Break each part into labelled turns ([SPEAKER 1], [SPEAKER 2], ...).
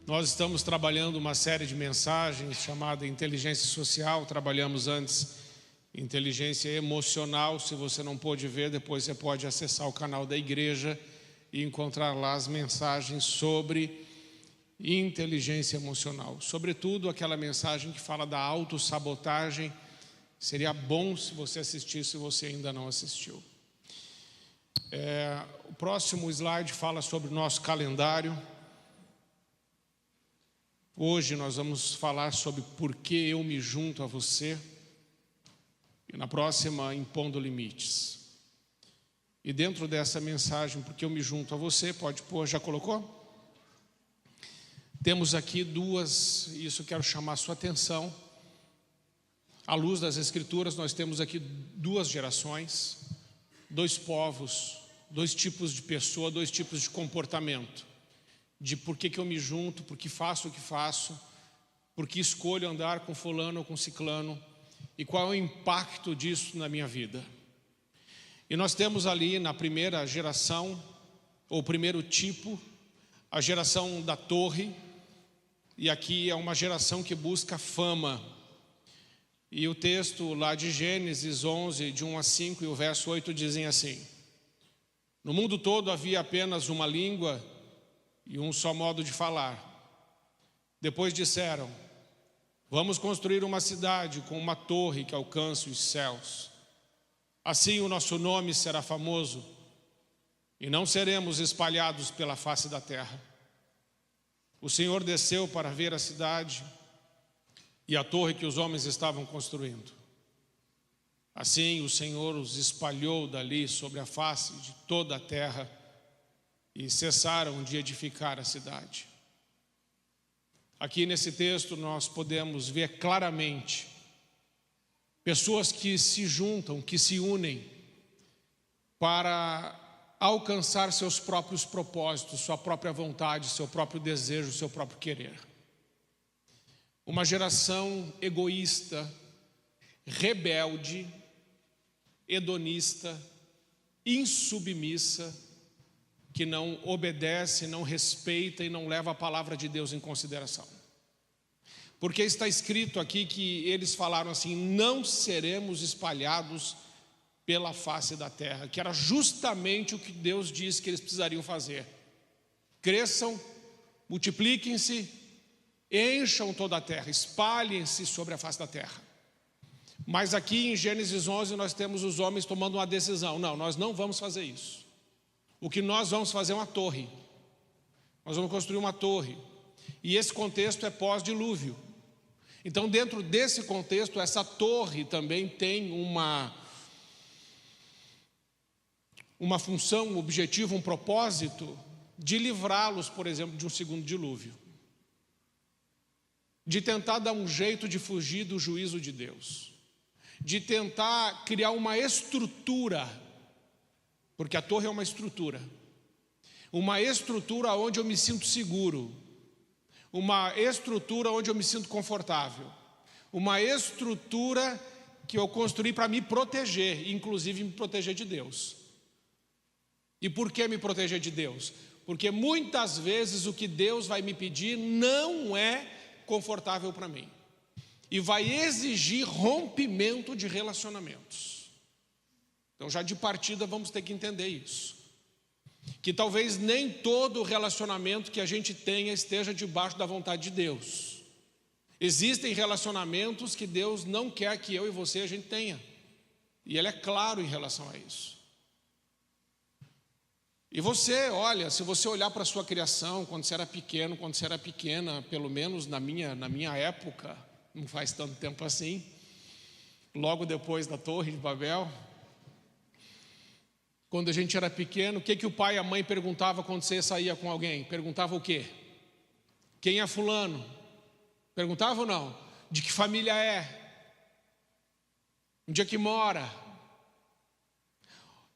[SPEAKER 1] Nós estamos trabalhando uma série de mensagens chamada Inteligência Social. Trabalhamos antes Inteligência Emocional. Se você não pôde ver, depois você pode acessar o canal da igreja e encontrar lá as mensagens sobre inteligência emocional. Sobretudo aquela mensagem que fala da autossabotagem. Seria bom se você assistisse, se você ainda não assistiu. O próximo slide fala sobre o nosso calendário. Hoje nós vamos falar sobre por que eu me junto a você. E na próxima, impondo limites. E dentro dessa mensagem, por que eu me junto a você, pode pôr, já colocou? Temos aqui duas, isso eu quero chamar a sua atenção. À luz das Escrituras, nós temos aqui duas gerações, dois povos, dois tipos de pessoa, dois tipos de comportamento. De por que eu me junto, por que faço o que faço, por que escolho andar com fulano ou com ciclano, e qual é o impacto disso na minha vida. E nós temos ali na primeira geração, ou primeiro tipo, a geração da torre, e aqui é uma geração que busca fama. E o texto lá de Gênesis 11, de 1 a 5 e o verso 8 dizem assim: no mundo todo havia apenas uma língua e um só modo de falar. Depois disseram: vamos construir uma cidade com uma torre que alcance os céus. Assim o nosso nome será famoso e não seremos espalhados pela face da terra. O Senhor desceu para ver a cidade e a torre que os homens estavam construindo. Assim o Senhor os espalhou dali sobre a face de toda a terra e cessaram de edificar a cidade. Aqui nesse texto nós podemos ver claramente pessoas que se juntam, que se unem para alcançar seus próprios propósitos, sua própria vontade, seu próprio desejo, seu próprio querer. Uma geração egoísta, rebelde, hedonista, insubmissa, que não obedece, não respeita e não leva a palavra de Deus em consideração. Porque está escrito aqui que eles falaram assim: não seremos espalhados pela face da terra, que era justamente o que Deus disse que eles precisariam fazer. Cresçam, multipliquem-se, encham toda a terra, espalhem-se sobre a face da terra. Mas aqui em Gênesis 11 nós temos os homens tomando uma decisão: não, nós não vamos fazer isso. O que nós vamos fazer é uma torre. Nós vamos construir uma torre. E esse contexto é pós-dilúvio. Então, dentro desse contexto, essa torre também tem uma função, um objetivo, um propósito de livrá-los, por exemplo, de um segundo dilúvio. De tentar dar um jeito de fugir do juízo de Deus. De tentar criar uma estrutura, porque a torre é uma estrutura onde eu me sinto seguro, uma estrutura onde eu me sinto confortável, uma estrutura que eu construí para me proteger, inclusive me proteger de Deus. E por que me proteger de Deus? Porque muitas vezes o que Deus vai me pedir não é confortável para mim, e vai exigir rompimento de relacionamentos. Então já de partida vamos ter que entender isso, que talvez nem todo relacionamento que a gente tenha esteja debaixo da vontade de Deus. Existem relacionamentos que Deus não quer que eu e você a gente tenha, e Ele é claro em relação a isso. E você, olha, se você olhar para a sua criação, quando você era pequeno, quando você era pequena, pelo menos na minha época, não faz tanto tempo assim, logo depois da Torre de Babel, quando a gente era pequeno, o que o pai e a mãe perguntavam quando você saía com alguém? Perguntava o quê? Quem é fulano? Perguntava ou não? De que família é? Onde é que mora?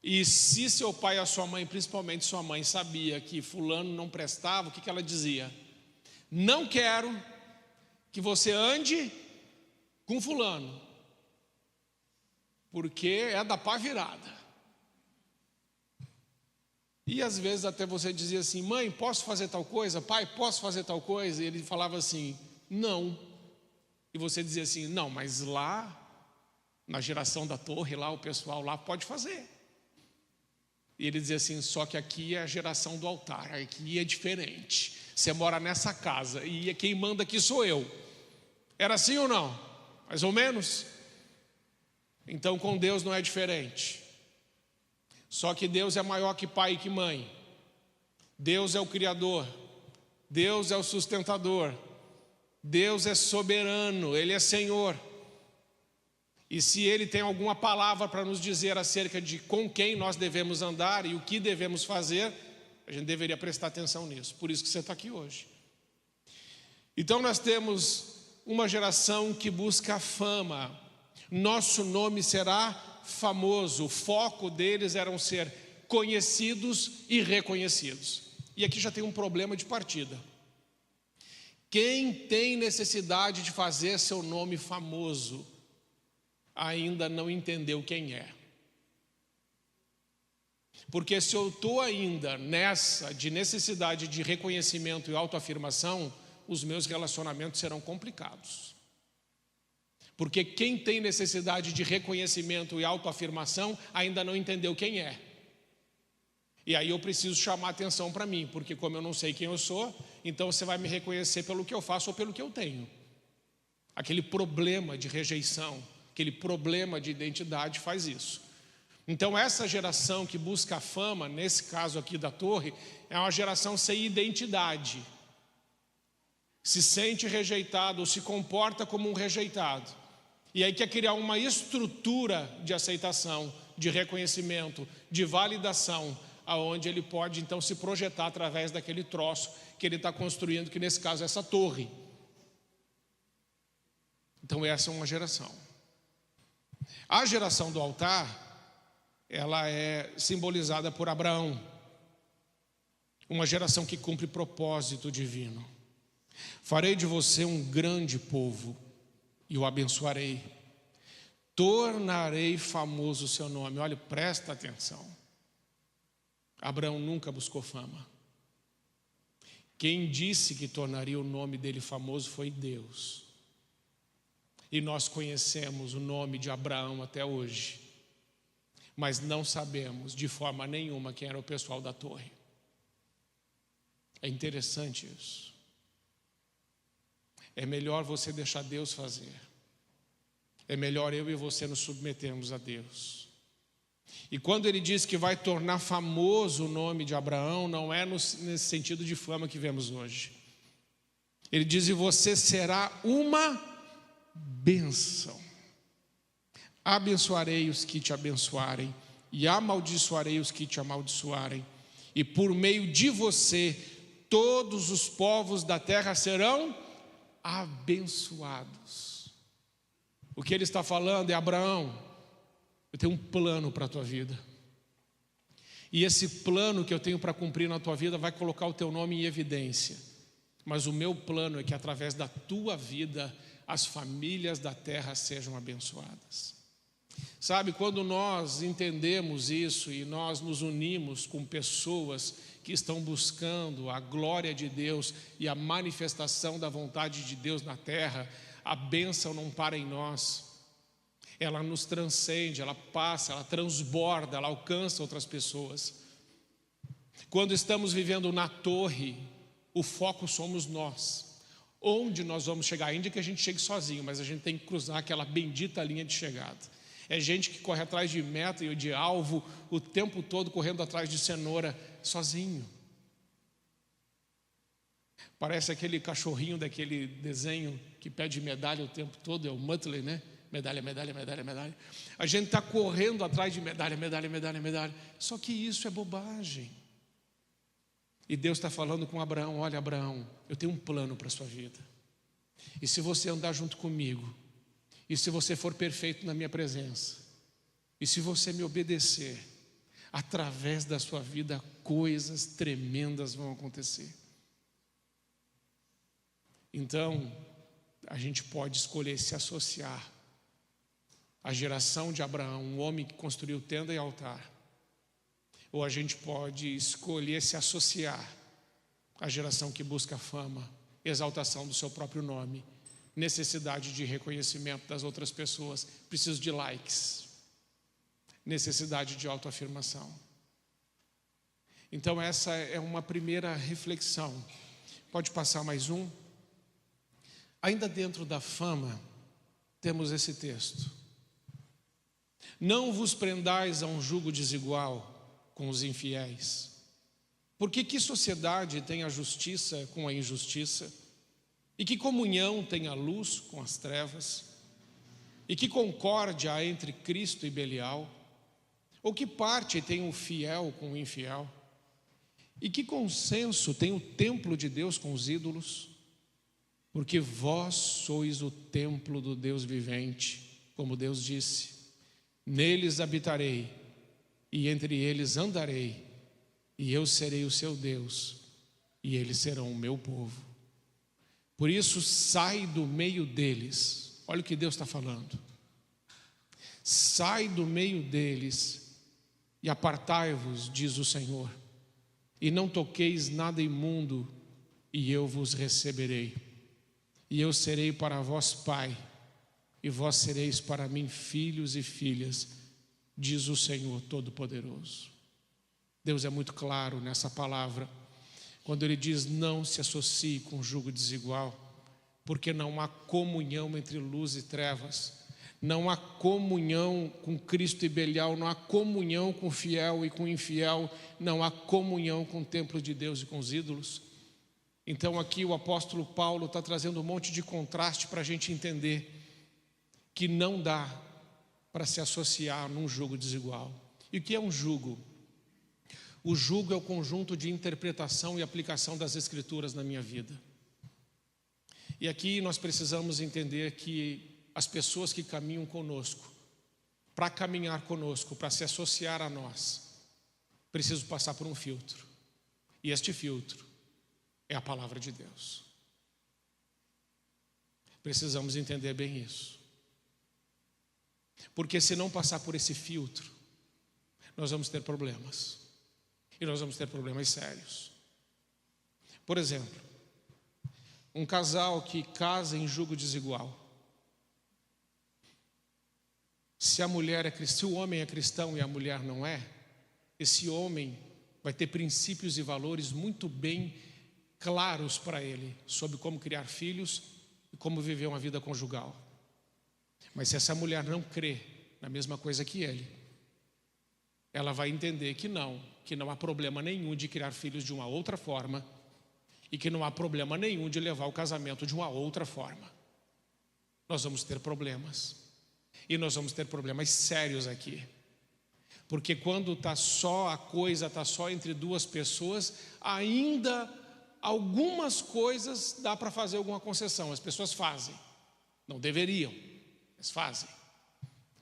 [SPEAKER 1] E se seu pai ou sua mãe, principalmente sua mãe, sabia que fulano não prestava, o que ela dizia? Não quero que você ande com fulano, porque é da pá virada. E às vezes até você dizia assim: mãe, posso fazer tal coisa? Pai, posso fazer tal coisa? E ele falava assim: não. E você dizia assim: não, mas lá, na geração da torre, lá o pessoal lá pode fazer. E ele dizia assim: só que aqui é a geração do altar, aqui é diferente. Você mora nessa casa e quem manda aqui sou eu. Era assim ou não? Mais ou menos? Então com Deus não é diferente. Só que Deus é maior que pai e que mãe. Deus é o Criador. Deus é o sustentador. Deus é soberano, Ele é Senhor. E se Ele tem alguma palavra para nos dizer acerca de com quem nós devemos andar e o que devemos fazer, a gente deveria prestar atenção nisso. Por isso que você está aqui hoje. Então nós temos uma geração que busca a fama. Nosso nome será famoso. O foco deles era ser conhecidos e reconhecidos. E aqui já tem um problema de partida. Quem tem necessidade de fazer seu nome famoso ainda não entendeu quem é. Porque se eu estou ainda nessa de necessidade de reconhecimento e autoafirmação, os meus relacionamentos serão complicados. Porque quem tem necessidade de reconhecimento e autoafirmação ainda não entendeu quem é. E aí eu preciso chamar atenção para mim, porque como eu não sei quem eu sou, então você vai me reconhecer pelo que eu faço ou pelo que eu tenho. Aquele problema de rejeição, aquele problema de identidade faz isso. Então essa geração que busca a fama, nesse caso aqui da torre, é uma geração sem identidade. Se sente rejeitado ou se comporta como um rejeitado. E aí quer criar uma estrutura de aceitação, de reconhecimento, de validação, aonde ele pode então se projetar através daquele troço que ele está construindo, que nesse caso é essa torre. Então essa é uma geração. A geração do altar, ela é simbolizada por Abraão, uma geração que cumpre propósito divino. Farei de você um grande povo e o abençoarei. Tornarei famoso o seu nome. Olha, presta atenção. Abraão nunca buscou fama. Quem disse que tornaria o nome dele famoso foi Deus. E nós conhecemos o nome de Abraão até hoje, mas não sabemos de forma nenhuma quem era o pessoal da torre. É interessante isso. É melhor você deixar Deus fazer. É melhor eu e você nos submetermos a Deus. E quando ele diz que vai tornar famoso o nome de Abraão, não é nesse sentido de fama que vemos hoje. Ele diz: e você será uma bênção. Abençoarei os que te abençoarem e amaldiçoarei os que te amaldiçoarem. E por meio de você, todos os povos da terra serão abençoados. O que ele está falando é: Abraão, eu tenho um plano para a tua vida. E esse plano que eu tenho para cumprir na tua vida vai colocar o teu nome em evidência. Mas o meu plano é que através da tua vida as famílias da terra sejam abençoadas. Sabe, quando nós entendemos isso e nós nos unimos com pessoas que estão buscando a glória de Deus e a manifestação da vontade de Deus na terra, a bênção não para em nós. Ela nos transcende, ela passa, ela transborda, ela alcança outras pessoas. Quando estamos vivendo na torre, o foco somos nós. Onde nós vamos chegar? Ainda que a gente chegue sozinho, mas a gente tem que cruzar aquela bendita linha de chegada. É gente que corre atrás de meta e de alvo o tempo todo, correndo atrás de cenoura, sozinho. Parece aquele cachorrinho daquele desenho que pede medalha o tempo todo, é o Muttley, né? Medalha, medalha, medalha, medalha. A gente está correndo atrás de medalha, medalha, medalha, medalha. Só que isso é bobagem. E Deus está falando com Abraão: olha, Abraão, eu tenho um plano para a sua vida. E se você andar junto comigo, e se você for perfeito na minha presença, e se você me obedecer, através da sua vida coisas tremendas vão acontecer. Então, a gente pode escolher se associar à geração de Abraão, um homem que construiu tenda e altar, ou a gente pode escolher se associar à geração que busca fama, exaltação do seu próprio nome, necessidade de reconhecimento das outras pessoas, preciso de likes, necessidade de autoafirmação. Então essa é uma primeira reflexão. Pode passar mais um. Ainda dentro da fama, temos esse texto: não vos prendais a um jugo desigual com os infiéis, porque que sociedade tem a justiça com a injustiça? E que comunhão tem a luz com as trevas? E que concórdia há entre Cristo e Belial? Ou que parte tem o fiel com o infiel? E que consenso tem o templo de Deus com os ídolos? Porque vós sois o templo do Deus vivente, como Deus disse: neles habitarei, e entre eles andarei, e eu serei o seu Deus, e eles serão o meu povo. Por isso sai do meio deles. Olha o que Deus está falando: sai do meio deles e apartai-vos, diz o Senhor, e não toqueis nada imundo, e eu vos receberei. E eu serei para vós pai, e vós sereis para mim filhos e filhas, diz o Senhor Todo-Poderoso. Deus é muito claro nessa palavra, quando Ele diz: não se associe com jugo desigual, porque não há comunhão entre luz e trevas, não há comunhão com Cristo e Belial, não há comunhão com fiel e com infiel, não há comunhão com o templo de Deus e com os ídolos. Então aqui o apóstolo Paulo está trazendo um monte de contraste para a gente entender que não dá para se associar num jugo desigual. E o que é um jugo? O jugo é o conjunto de interpretação e aplicação das Escrituras na minha vida. E aqui nós precisamos entender que as pessoas que caminham conosco, para caminhar conosco, para se associar a nós, precisam passar por um filtro. E este filtro é a palavra de Deus. Precisamos entender bem isso. Porque se não passar por esse filtro, nós vamos ter problemas. E nós vamos ter problemas sérios. Por exemplo, um casal que casa em jugo desigual. Se a mulher é cristã, se o homem é cristão e a mulher não é, esse homem vai ter princípios e valores muito bem claros para ele sobre como criar filhos e como viver uma vida conjugal. Mas se essa mulher não crê na mesma coisa que ele, ela vai entender que não há problema nenhum de criar filhos de uma outra forma e que não há problema nenhum de levar o casamento de uma outra forma. Nós vamos ter problemas, e nós vamos ter problemas sérios aqui, porque quando a coisa está só entre duas pessoas, ainda algumas coisas dá para fazer alguma concessão, as pessoas fazem, não deveriam, mas fazem.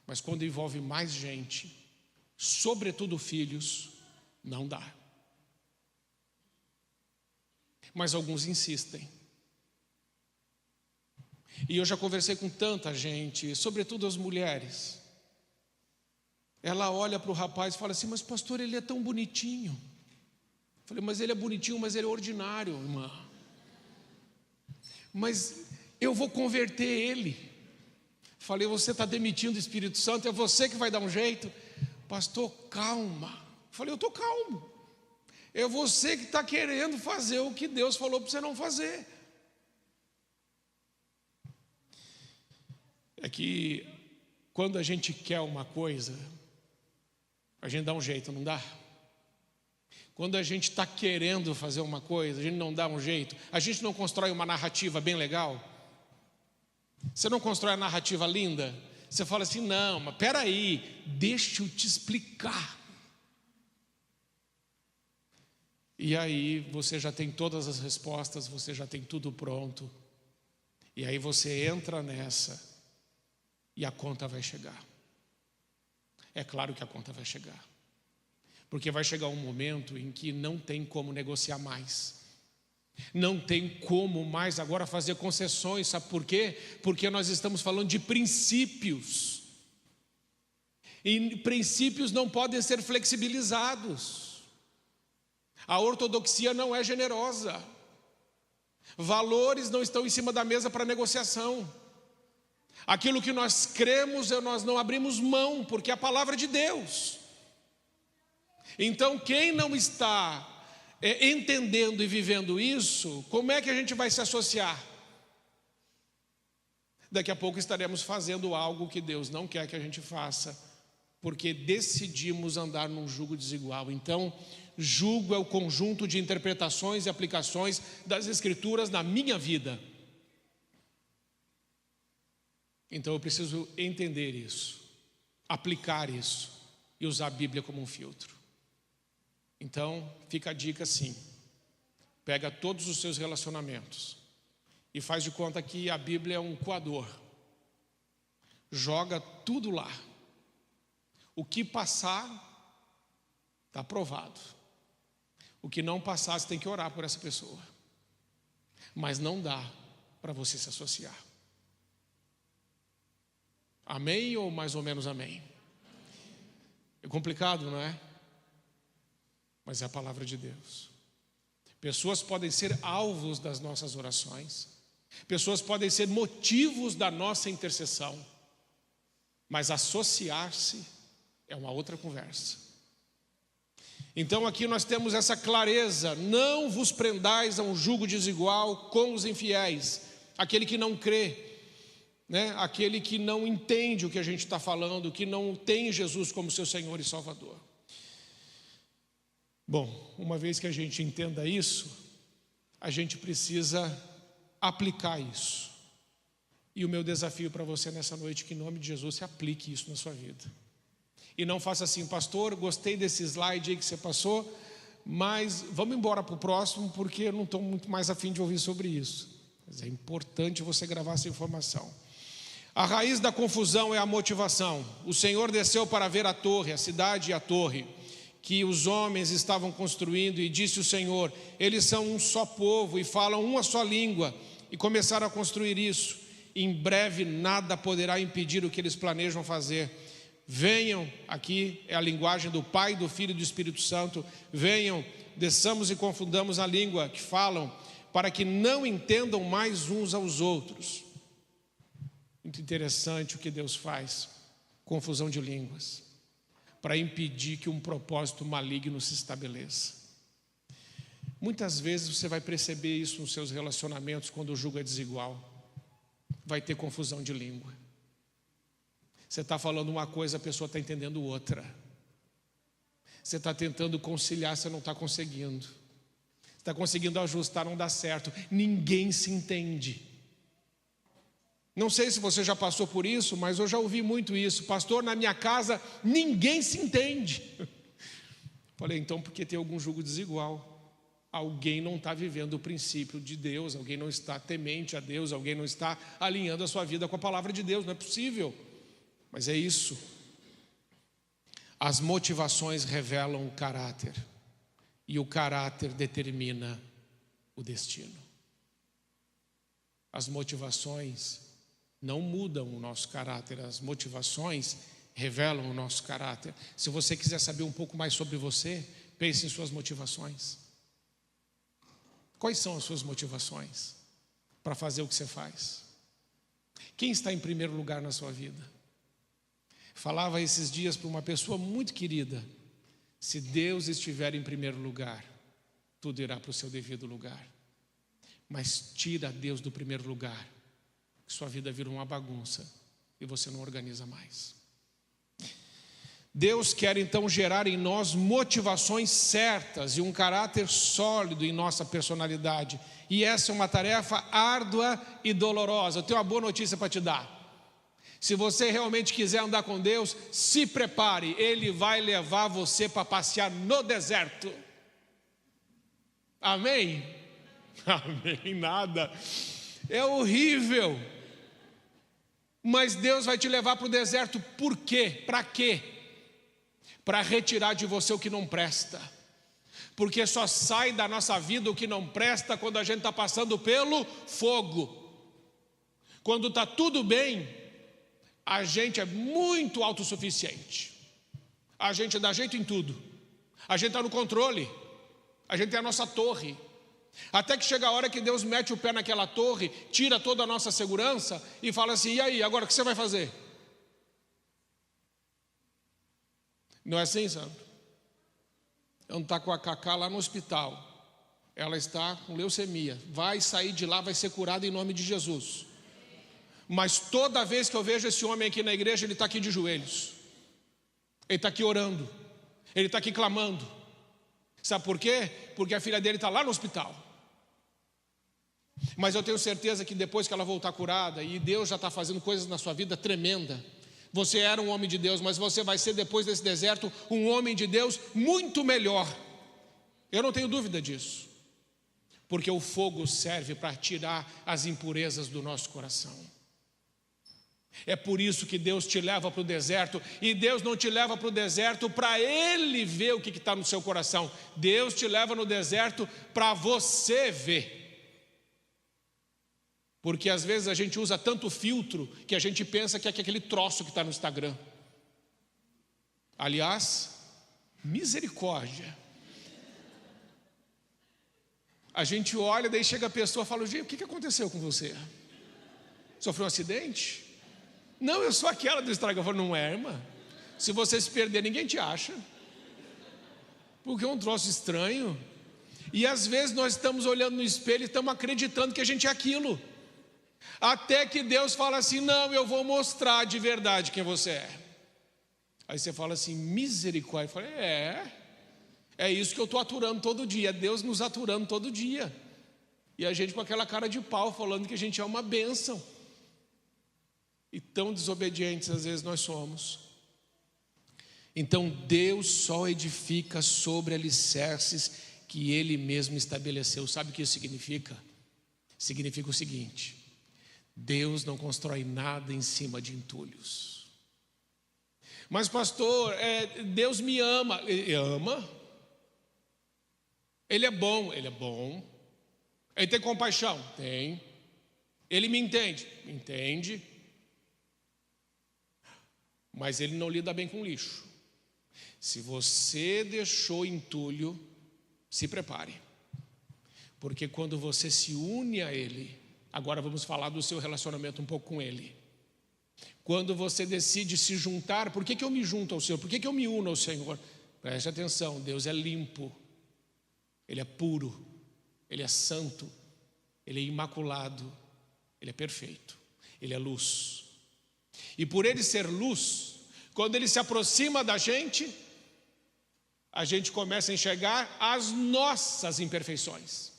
[SPEAKER 1] Mas quando envolve mais gente, sobretudo filhos, não dá. Mas alguns insistem. E eu já conversei com tanta gente, sobretudo as mulheres. Ela olha para o rapaz e fala assim: mas pastor, ele é tão bonitinho. Eu falei: mas ele é bonitinho, mas ele é ordinário, irmã. Mas eu vou converter ele. Falei: você está demitindo o Espírito Santo, é você que vai dar um jeito. Pastor, calma. Falei: eu estou calmo. É você que está querendo fazer o que Deus falou para você não fazer. É que quando a gente quer uma coisa, a gente dá um jeito, não dá? Quando a gente está querendo fazer uma coisa, a gente não dá um jeito. A gente não constrói uma narrativa bem legal. Você não constrói a narrativa linda. Você fala assim: não, mas peraí, deixa eu te explicar. E aí você já tem todas as respostas, você já tem tudo pronto. E aí você entra nessa e a conta vai chegar. É claro que a conta vai chegar. Porque vai chegar um momento em que não tem como negociar mais. Não tem como mais agora fazer concessões. Sabe por quê? Porque nós estamos falando de princípios. E princípios não podem ser flexibilizados. A ortodoxia não é generosa. Valores não estão em cima da mesa para negociação. Aquilo que nós cremos, nós não abrimos mão, porque é a palavra de Deus. Então, quem não está entendendo e vivendo isso, como é que a gente vai se associar? Daqui a pouco estaremos fazendo algo que Deus não quer que a gente faça, porque decidimos andar num jugo desigual. Então, jugo é o conjunto de interpretações e aplicações das Escrituras na minha vida. Então eu preciso entender isso, aplicar isso e usar a Bíblia como um filtro. Então, fica a dica assim: pega todos os seus relacionamentos e faz de conta que a Bíblia é um coador. Joga tudo lá. O que passar, está aprovado. O que não passar, você tem que orar por essa pessoa. Mas não dá para você se associar. Amém ou mais ou menos amém? É complicado, não é? Mas é a palavra de Deus. Pessoas podem ser alvos das nossas orações. Pessoas podem ser motivos da nossa intercessão. Mas associar-se é uma outra conversa. Então aqui nós temos essa clareza: não vos prendais a um jugo desigual com os infiéis. Aquele que não crê, aquele que não entende o que a gente está falando, que não tem Jesus como seu Senhor e Salvador. Bom, uma vez que a gente entenda isso, a gente precisa aplicar isso. E o meu desafio para você nessa noite é que em nome de Jesus você aplique isso na sua vida. E não faça assim: pastor, gostei desse slide aí que você passou, mas vamos embora para o próximo, porque eu não estou muito mais afim de ouvir sobre isso. Mas é importante você gravar essa informação. A raiz da confusão é a motivação. O Senhor desceu para ver a torre, a cidade e a torre que os homens estavam construindo, e disse o Senhor: eles são um só povo e falam uma só língua. E começaram a construir isso. Em breve nada poderá impedir o que eles planejam fazer. Venham, aqui é a linguagem do Pai, do Filho e do Espírito Santo. Venham, desçamos e confundamos a língua que falam, para que não entendam mais uns aos outros. Muito interessante o que Deus faz: confusão de línguas, para impedir que um propósito maligno se estabeleça. Muitas vezes você vai perceber isso nos seus relacionamentos, quando o jugo é desigual. Vai ter confusão de língua. Você está falando uma coisa, a pessoa está entendendo outra. Você está tentando conciliar, você não está conseguindo. Está conseguindo ajustar, não dá certo. Ninguém se entende. Não sei se você já passou por isso, mas eu já ouvi muito isso: pastor, na minha casa ninguém se entende. Falei, então porque tem algum jugo desigual. Alguém não está vivendo o princípio de Deus, alguém não está temente a Deus, alguém não está alinhando a sua vida com a palavra de Deus. Não é possível. Mas é isso. As motivações revelam o caráter, e o caráter determina o destino. As motivações não mudam o nosso caráter, as motivações revelam o nosso caráter. Se você quiser saber um pouco mais sobre você, pense em suas motivações. Quais são as suas motivações para fazer o que você faz? Quem está em primeiro lugar na sua vida? Falava esses dias para uma pessoa muito querida: se Deus estiver em primeiro lugar, tudo irá para o seu devido lugar. Mas tira Deus do primeiro lugar, que sua vida vira uma bagunça e você não organiza mais. Deus quer então gerar em nós motivações certas e um caráter sólido em nossa personalidade. E essa é uma tarefa árdua e dolorosa. Eu tenho uma boa notícia para te dar. Se você realmente quiser andar com Deus, se prepare, Ele vai levar você para passear no deserto. Amém? Amém, nada. É horrível. Mas Deus vai te levar para o deserto por quê? Para quê? Para retirar de você o que não presta. Porque só sai da nossa vida o que não presta quando a gente está passando pelo fogo. Quando está tudo bem, a gente é muito autossuficiente. A gente dá jeito em tudo. A gente está no controle. A gente tem a nossa torre. Até que chega a hora que Deus mete o pé naquela torre, tira toda a nossa segurança e fala assim: e aí, agora o que você vai fazer? Não é assim, santo? Ela está com a Cacá lá no hospital. Ela está com leucemia. Vai sair de lá, vai ser curada em nome de Jesus. Mas toda vez que eu vejo esse homem aqui na igreja, ele está aqui de joelhos. Ele está aqui orando. Ele está aqui clamando. Sabe por quê? Porque a filha dele está lá no hospital. Mas eu tenho certeza que depois que ela voltar curada, e Deus já está fazendo coisas na sua vida tremenda. Você era um homem de Deus, mas você vai ser depois desse deserto um homem de Deus muito melhor. Eu não tenho dúvida disso. Porque o fogo serve para tirar as impurezas do nosso coração. É por isso que Deus te leva para o deserto. E Deus não te leva para o deserto para Ele ver o que está no seu coração. Deus te leva no deserto para você ver. Porque às vezes a gente usa tanto filtro que a gente pensa que é aquele troço que está no Instagram. Aliás, misericórdia. A gente olha, daí chega a pessoa e fala: gente, o que aconteceu com você? Sofreu um acidente? Não, eu sou aquela do Instagram. Eu falo: não é, irmã. Se você se perder, ninguém te acha. Porque é um troço estranho. E às vezes nós estamos olhando no espelho e estamos acreditando que a gente é aquilo. Até que Deus fala assim: não, eu vou mostrar de verdade quem você é. Aí você fala assim: misericórdia. Eu falei: é isso que eu estou aturando todo dia. É Deus nos aturando todo dia. E a gente com aquela cara de pau falando que a gente é uma bênção. E tão desobedientes às vezes nós somos. Então Deus só edifica sobre alicerces que Ele mesmo estabeleceu. Sabe o que isso significa? Significa o seguinte: Deus não constrói nada em cima de entulhos. Mas pastor, Deus me ama. Ele ama. Ele é bom. Ele é bom. Ele tem compaixão? Tem. Ele me entende? Me entende. Mas Ele não lida bem com lixo. Se você deixou entulho, se prepare. Porque quando você se une a Ele, agora vamos falar do seu relacionamento um pouco com Ele. Quando você decide se juntar, por que eu me junto ao Senhor? Por que eu me uno ao Senhor? Preste atenção, Deus é limpo, Ele é puro, Ele é santo, Ele é imaculado, Ele é perfeito, Ele é luz. E por Ele ser luz, quando Ele se aproxima da gente, a gente começa a enxergar as nossas imperfeições.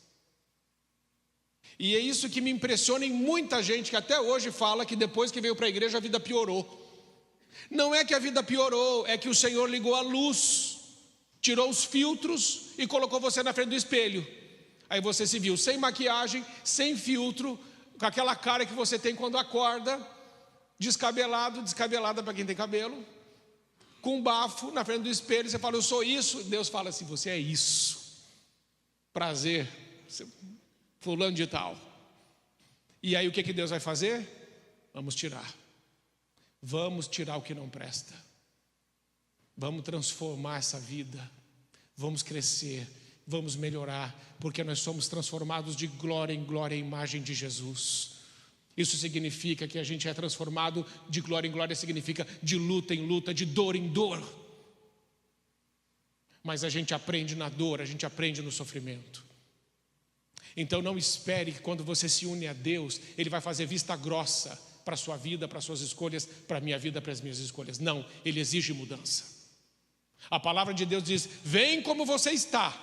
[SPEAKER 1] E é isso que me impressiona em muita gente que até hoje fala que depois que veio para a igreja a vida piorou. Não é que a vida piorou, é que o Senhor ligou a luz, tirou os filtros e colocou você na frente do espelho. Aí você se viu sem maquiagem, sem filtro, com aquela cara que você tem quando acorda, descabelado, descabelada para quem tem cabelo, com um bafo na frente do espelho. Você fala: eu sou isso. Deus fala assim: você é isso. Prazer, fulano de tal. E aí o que Deus vai fazer? Vamos tirar o que não presta, vamos transformar essa vida, vamos crescer, vamos melhorar, porque nós somos transformados de glória em glória à imagem de Jesus. Isso significa que a gente é transformado de glória em glória, significa de luta em luta, de dor em dor. Mas a gente aprende na dor, a gente aprende no sofrimento. Então não espere que quando você se une a Deus, Ele vai fazer vista grossa para a sua vida, para as suas escolhas, para a minha vida, para as minhas escolhas. Não, Ele exige mudança. A palavra de Deus diz: vem como você está,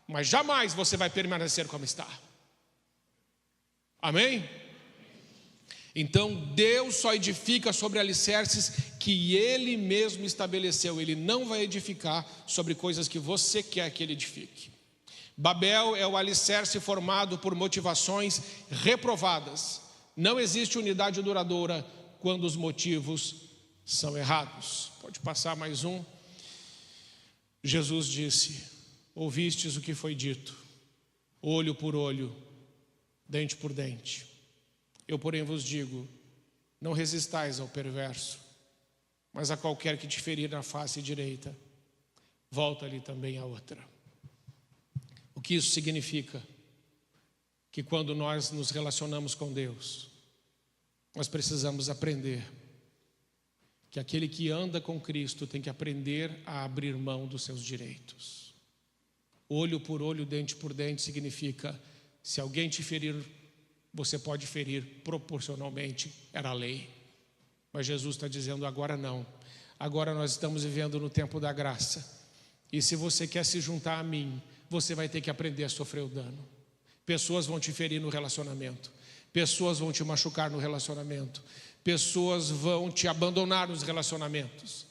[SPEAKER 1] mas jamais você vai permanecer como está. Amém? Então Deus só edifica sobre alicerces que Ele mesmo estabeleceu. Ele não vai edificar sobre coisas que você quer que Ele edifique. Babel é o alicerce formado por motivações reprovadas. Não existe unidade duradoura quando os motivos são errados. Pode passar mais um. Jesus disse: ouvistes o que foi dito, olho por olho, dente por dente. Eu, porém, vos digo: não resistais ao perverso, mas a qualquer que te ferir na face direita, volta-lhe também a outra. O que isso significa? Que quando nós nos relacionamos com Deus, nós precisamos aprender que aquele que anda com Cristo tem que aprender a abrir mão dos seus direitos. Olho por olho, dente por dente significa, se alguém te ferir, você pode ferir proporcionalmente, era a lei. Mas Jesus está dizendo, agora não. Agora nós estamos vivendo no tempo da graça. E se você quer se juntar a mim, você vai ter que aprender a sofrer o dano. Pessoas vão te ferir no relacionamento. Pessoas vão te machucar no relacionamento. Pessoas vão te abandonar nos relacionamentos.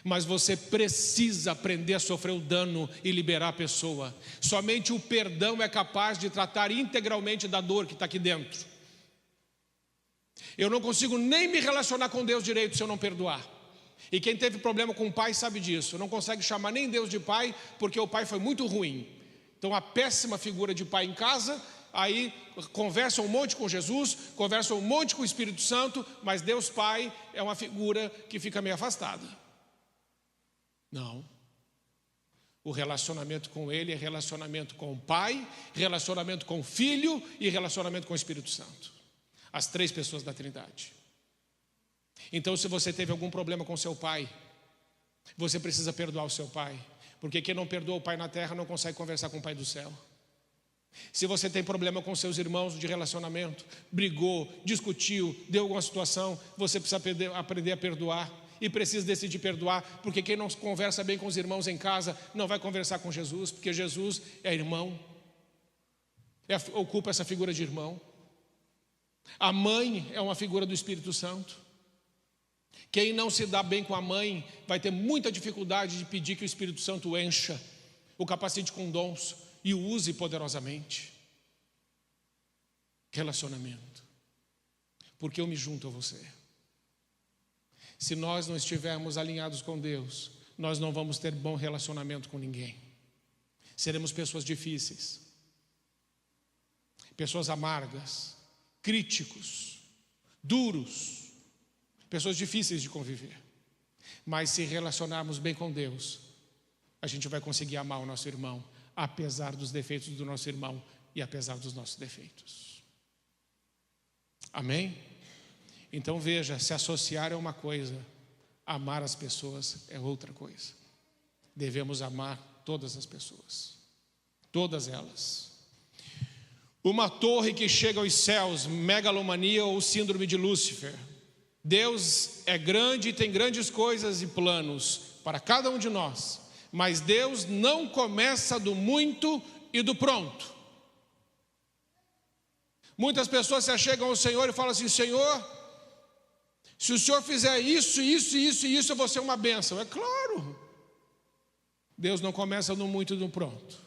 [SPEAKER 1] Mas você precisa aprender a sofrer o dano e liberar a pessoa. Somente o perdão é capaz de tratar integralmente da dor que está aqui dentro. Eu não consigo nem me relacionar com Deus direito se eu não perdoar. E quem teve problema com o pai sabe disso. Não consegue chamar nem Deus de pai porque o pai foi muito ruim. Então a péssima figura de pai em casa, aí conversa um monte com Jesus, conversa um monte com o Espírito Santo, mas Deus Pai é uma figura que fica meio afastada. Não. O relacionamento com Ele é relacionamento com o Pai, relacionamento com o Filho e relacionamento com o Espírito Santo. As três pessoas da Trindade. Então, se você teve algum problema com seu pai, você precisa perdoar o seu pai. Porque quem não perdoa o pai na terra não consegue conversar com o pai do céu. Se você tem problema com seus irmãos de relacionamento, brigou, discutiu, deu alguma situação, você precisa aprender a perdoar. E precisa decidir perdoar, porque quem não conversa bem com os irmãos em casa, não vai conversar com Jesus, porque Jesus é irmão, ocupa essa figura de irmão. A mãe é uma figura do Espírito Santo. Quem não se dá bem com a mãe, vai ter muita dificuldade de pedir que o Espírito Santo encha, o capacite com dons e o use poderosamente. Relacionamento. Porque eu me junto a você. Se nós não estivermos alinhados com Deus, nós não vamos ter bom relacionamento com ninguém. Seremos pessoas difíceis, pessoas amargas, críticos, duros, pessoas difíceis de conviver. Mas se relacionarmos bem com Deus, a gente vai conseguir amar o nosso irmão, apesar dos defeitos do nosso irmão e apesar dos nossos defeitos. Amém? Então veja, se associar é uma coisa, amar as pessoas é outra coisa. Devemos amar todas as pessoas, todas elas. Uma torre que chega aos céus, megalomania ou síndrome de Lúcifer. Deus é grande e tem grandes coisas e planos para cada um de nós, mas Deus não começa do muito e do pronto. Muitas pessoas se achegam ao Senhor e falam assim: Senhor, se o Senhor fizer isso, isso, isso e isso, eu vou ser uma bênção. É claro. Deus não começa no muito e no pronto.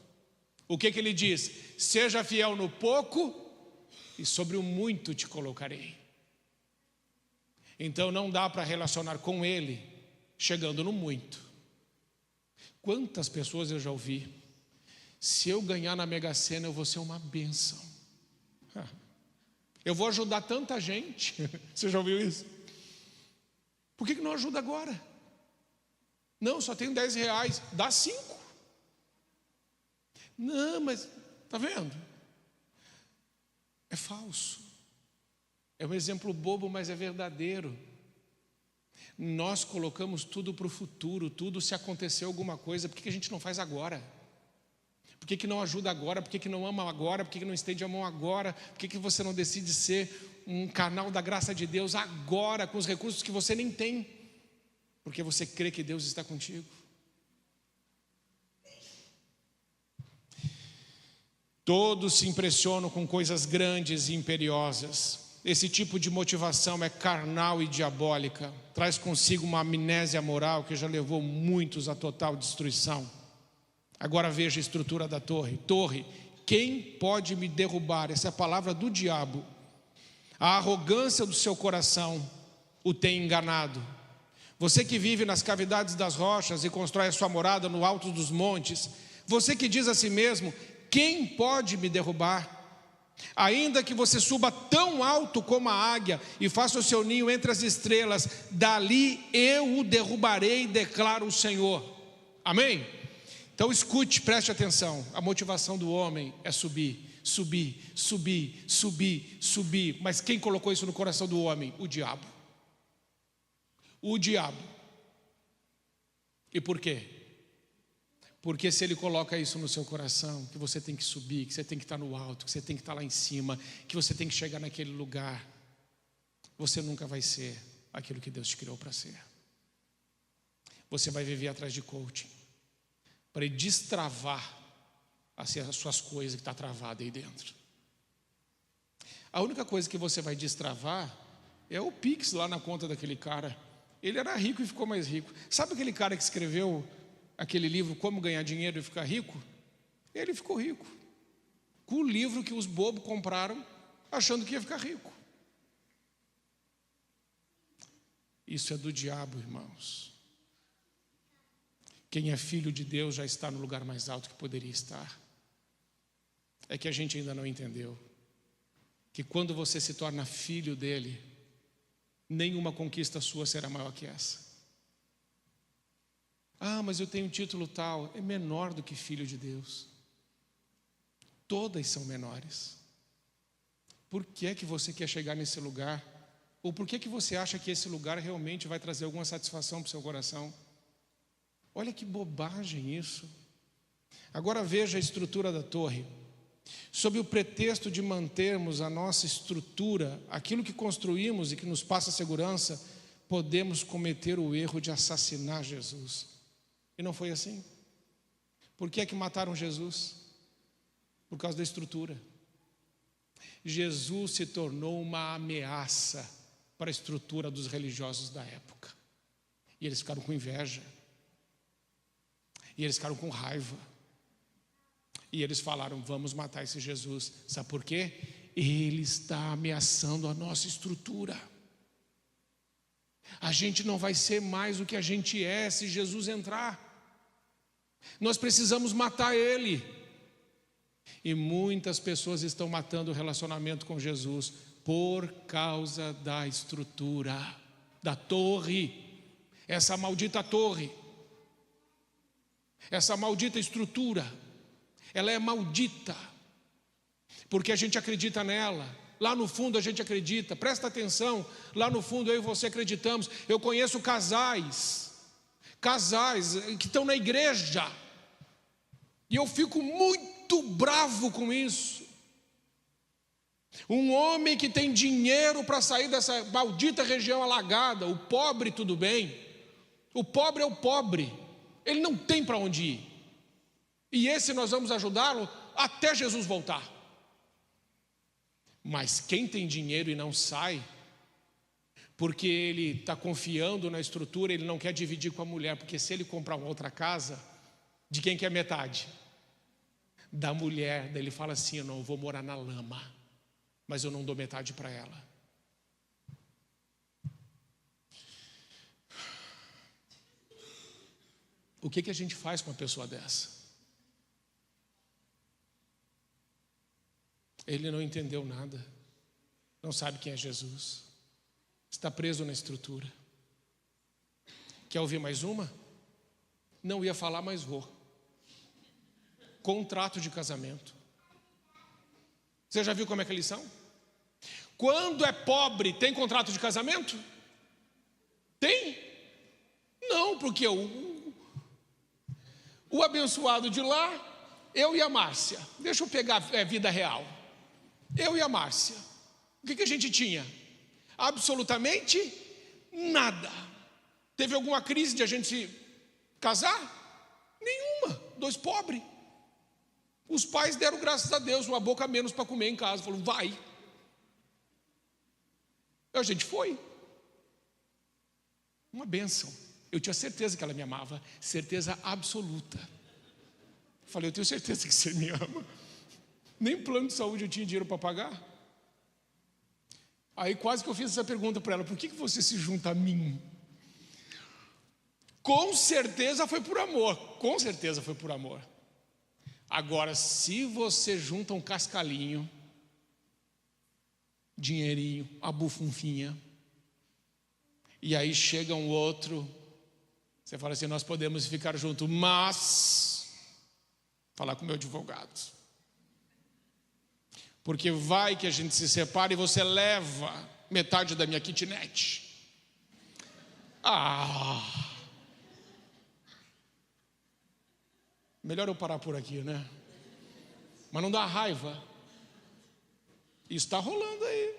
[SPEAKER 1] O que Ele diz? Seja fiel no pouco e sobre o muito te colocarei. Então não dá para relacionar com Ele chegando no muito. Quantas pessoas eu já ouvi: se eu ganhar na Mega Sena eu vou ser uma bênção. Eu vou ajudar tanta gente. Você já ouviu isso? Por que não ajuda agora? Não, só tenho 10 reais. Dá 5. Não, mas está vendo? É falso. É um exemplo bobo, mas é verdadeiro. Nós colocamos tudo para o futuro. Tudo, se acontecer alguma coisa, por que a gente não faz agora? Por que não ajuda agora? Por que não ama agora? Por que não estende a mão agora? Por que você não decide ser um canal da graça de Deus agora, com os recursos que você nem tem? Porque você crê que Deus está contigo. Todos se impressionam com coisas grandes e imperiosas. Esse tipo de motivação é carnal e diabólica. Traz consigo uma amnésia moral que já levou muitos à total destruição. Agora veja a estrutura da torre. Torre, quem pode me derrubar? Essa é a palavra do diabo. A arrogância do seu coração o tem enganado. Você que vive nas cavidades das rochas e constrói a sua morada no alto dos montes, você que diz a si mesmo: quem pode me derrubar? Ainda que você suba tão alto como a águia e faça o seu ninho entre as estrelas, dali eu o derrubarei, declara o Senhor. Amém? Então escute, preste atenção. A motivação do homem é subir, subir, subir, subir, subir. Mas quem colocou isso no coração do homem? O diabo. O diabo. E por quê? Porque se ele coloca isso no seu coração, que você tem que subir, que você tem que estar no alto, que você tem que estar lá em cima, que você tem que chegar naquele lugar, você nunca vai ser aquilo que Deus te criou para ser. Você vai viver atrás de coaching, para destravar as suas coisas que está travada aí dentro. A única coisa que você vai destravar é o Pix lá na conta daquele cara. Ele era rico e ficou mais rico. Sabe aquele cara que escreveu aquele livro, Como Ganhar Dinheiro e Ficar Rico? Ele ficou rico com o livro que os bobos compraram, achando que ia ficar rico. Isso é do diabo, irmãos. Quem é filho de Deus já está no lugar mais alto que poderia estar. É que a gente ainda não entendeu que quando você se torna filho dele, nenhuma conquista sua será maior que essa. Ah, mas eu tenho um título tal. É menor do que filho de Deus. Todas são menores. Por que é que você quer chegar nesse lugar? Ou por que é que você acha que esse lugar realmente vai trazer alguma satisfação para o seu coração? Olha que bobagem isso. Agora veja a estrutura da torre. Sob o pretexto de mantermos a nossa estrutura, aquilo que construímos e que nos passa segurança, podemos cometer o erro de assassinar Jesus. E não foi assim. Por que é que mataram Jesus? Por causa da estrutura. Jesus se tornou uma ameaça para a estrutura dos religiosos da época. E eles ficaram com inveja. E eles ficaram com raiva. E eles falaram, vamos matar esse Jesus. Sabe por quê? Ele está ameaçando a nossa estrutura. A gente não vai ser mais o que a gente é se Jesus entrar. Nós precisamos matar ele. E muitas pessoas estão matando o relacionamento com Jesus por causa da estrutura, da torre. Essa maldita torre, essa maldita estrutura, ela é maldita, porque a gente acredita nela. Lá no fundo a gente acredita, presta atenção, lá no fundo eu e você acreditamos. Eu conheço casais que estão na igreja, e eu fico muito bravo com isso. Um homem que tem dinheiro para sair dessa maldita região alagada, o pobre tudo bem, o pobre é o pobre, ele não tem para onde ir, e esse nós vamos ajudá-lo até Jesus voltar. Mas quem tem dinheiro e não sai, porque ele está confiando na estrutura, ele não quer dividir com a mulher, porque se ele comprar uma outra casa, de quem que é metade? Da mulher. Daí ele fala assim, eu não vou morar na lama, mas eu não dou metade para ela. O que a gente faz com uma pessoa dessa? Ele não entendeu nada, não sabe quem é Jesus, está preso na estrutura. Quer ouvir mais uma? Não ia falar, mas vou. Contrato de casamento. Você já viu como é que eles são? Quando é pobre, tem contrato de casamento? Tem? Não, porque o abençoado de lá, eu e a Márcia, deixa eu pegar a vida real. Eu e a Márcia, o que a gente tinha? Absolutamente nada. Teve alguma crise de a gente se casar? Nenhuma, dois pobres. Os pais deram graças a Deus, uma boca a menos para comer em casa. Falaram, vai. A gente foi. Uma bênção. Eu tinha certeza que ela me amava, certeza absoluta. Falei, eu tenho certeza que você me ama. Nem plano de saúde eu tinha dinheiro para pagar. Aí quase que eu fiz essa pergunta para ela, por que você se junta a mim? Com certeza foi por amor, com certeza foi por amor. Agora, se você junta um cascalhinho, dinheirinho, a bufunfinha. E aí chega um outro, você fala assim: nós podemos ficar juntos, mas falar com o meu advogado, porque vai que a gente se separa e você leva metade da minha kitnet. Melhor eu parar por aqui, né? Mas não dá raiva. Isso está rolando aí.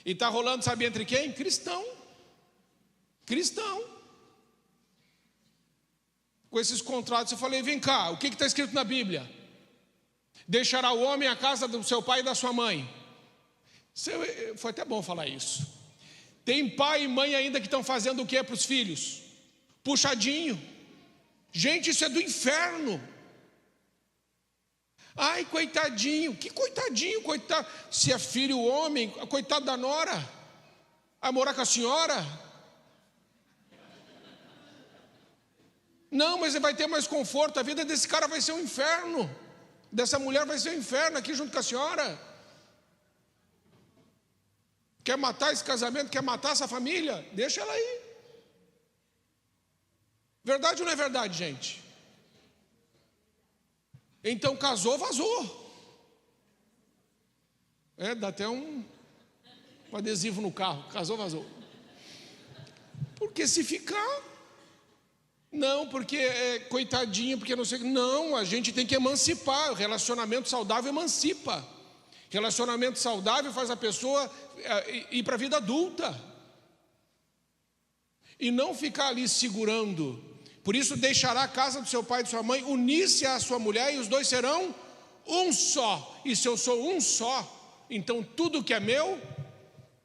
[SPEAKER 1] E está rolando, sabe entre quem? Cristão. Com esses contratos, eu falei: vem cá, o que está escrito na Bíblia? Deixará o homem a casa do seu pai e da sua mãe. Foi até bom falar isso. Tem pai e mãe ainda que estão fazendo o que para os filhos? Puxadinho. Gente, isso é do inferno. Ai, coitadinho. Que coitadinho, coitado. Se é filho homem, coitado da nora. Vai morar com a senhora? Não, mas ele vai ter mais conforto. A vida desse cara vai ser um inferno. Dessa mulher vai ser um inferno aqui junto com a senhora. Quer matar esse casamento? Quer matar essa família? Deixa ela aí. Verdade ou não é verdade, gente? Então casou, vazou. Dá até um adesivo no carro. Casou, vazou. Porque se ficar... Não, porque coitadinho, porque não sei... Não, a gente tem que emancipar. O relacionamento saudável emancipa. Relacionamento saudável faz a pessoa ir para a vida adulta. E não ficar ali segurando. Por isso deixará a casa do seu pai e de sua mãe, unir-se à sua mulher, e os dois serão um só. E se eu sou um só, então tudo que é meu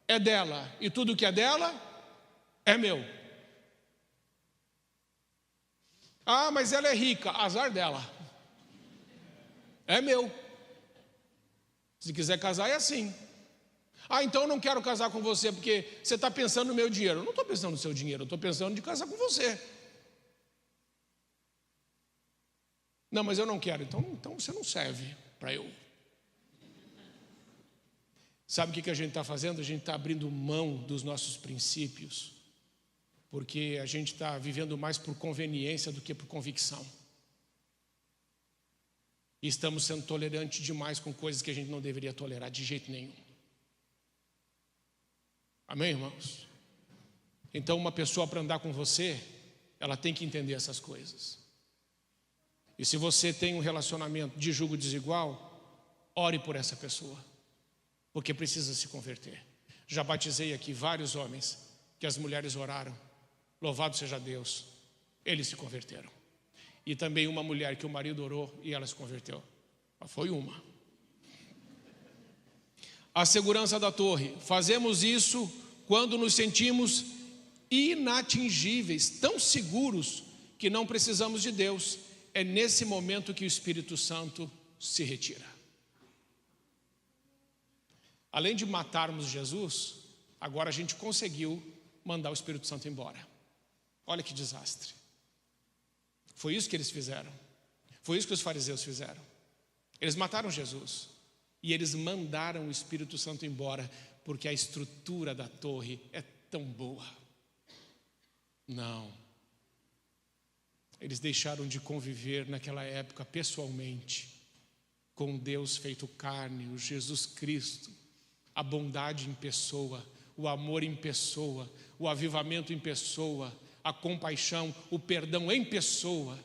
[SPEAKER 1] é dela, e tudo que é dela é meu. Ah, mas ela é rica, azar dela. É meu. Se quiser casar é assim. Ah, então eu não quero casar com você porque você está pensando no meu dinheiro. Eu não estou pensando no seu dinheiro, eu estou pensando de casar com você. Não, mas eu não quero. Então você não serve para eu. Sabe o que a gente está fazendo? A gente está abrindo mão dos nossos princípios, porque a gente está vivendo mais por conveniência do que por convicção. E estamos sendo tolerantes demais com coisas que a gente não deveria tolerar de jeito nenhum. Amém, irmãos? Então, uma pessoa para andar com você, ela tem que entender essas coisas. E se você tem um relacionamento de julgo desigual, ore por essa pessoa, porque precisa se converter. Já batizei aqui vários homens que as mulheres oraram. Louvado seja Deus, eles se converteram. E também uma mulher que o marido orou e ela se converteu. Mas foi uma. A segurança da torre. Fazemos isso quando nos sentimos inatingíveis, tão seguros que não precisamos de Deus. É nesse momento que o Espírito Santo se retira. Além de matarmos Jesus, agora a gente conseguiu mandar o Espírito Santo embora. Olha que desastre. Foi isso que eles fizeram. Foi isso que os fariseus fizeram. Eles mataram Jesus. E eles mandaram o Espírito Santo embora, porque a estrutura da torre é tão boa. Não. Eles deixaram de conviver naquela época pessoalmente com Deus feito carne, o Jesus Cristo, a bondade em pessoa, o amor em pessoa, o avivamento em pessoa, a compaixão, o perdão em pessoa.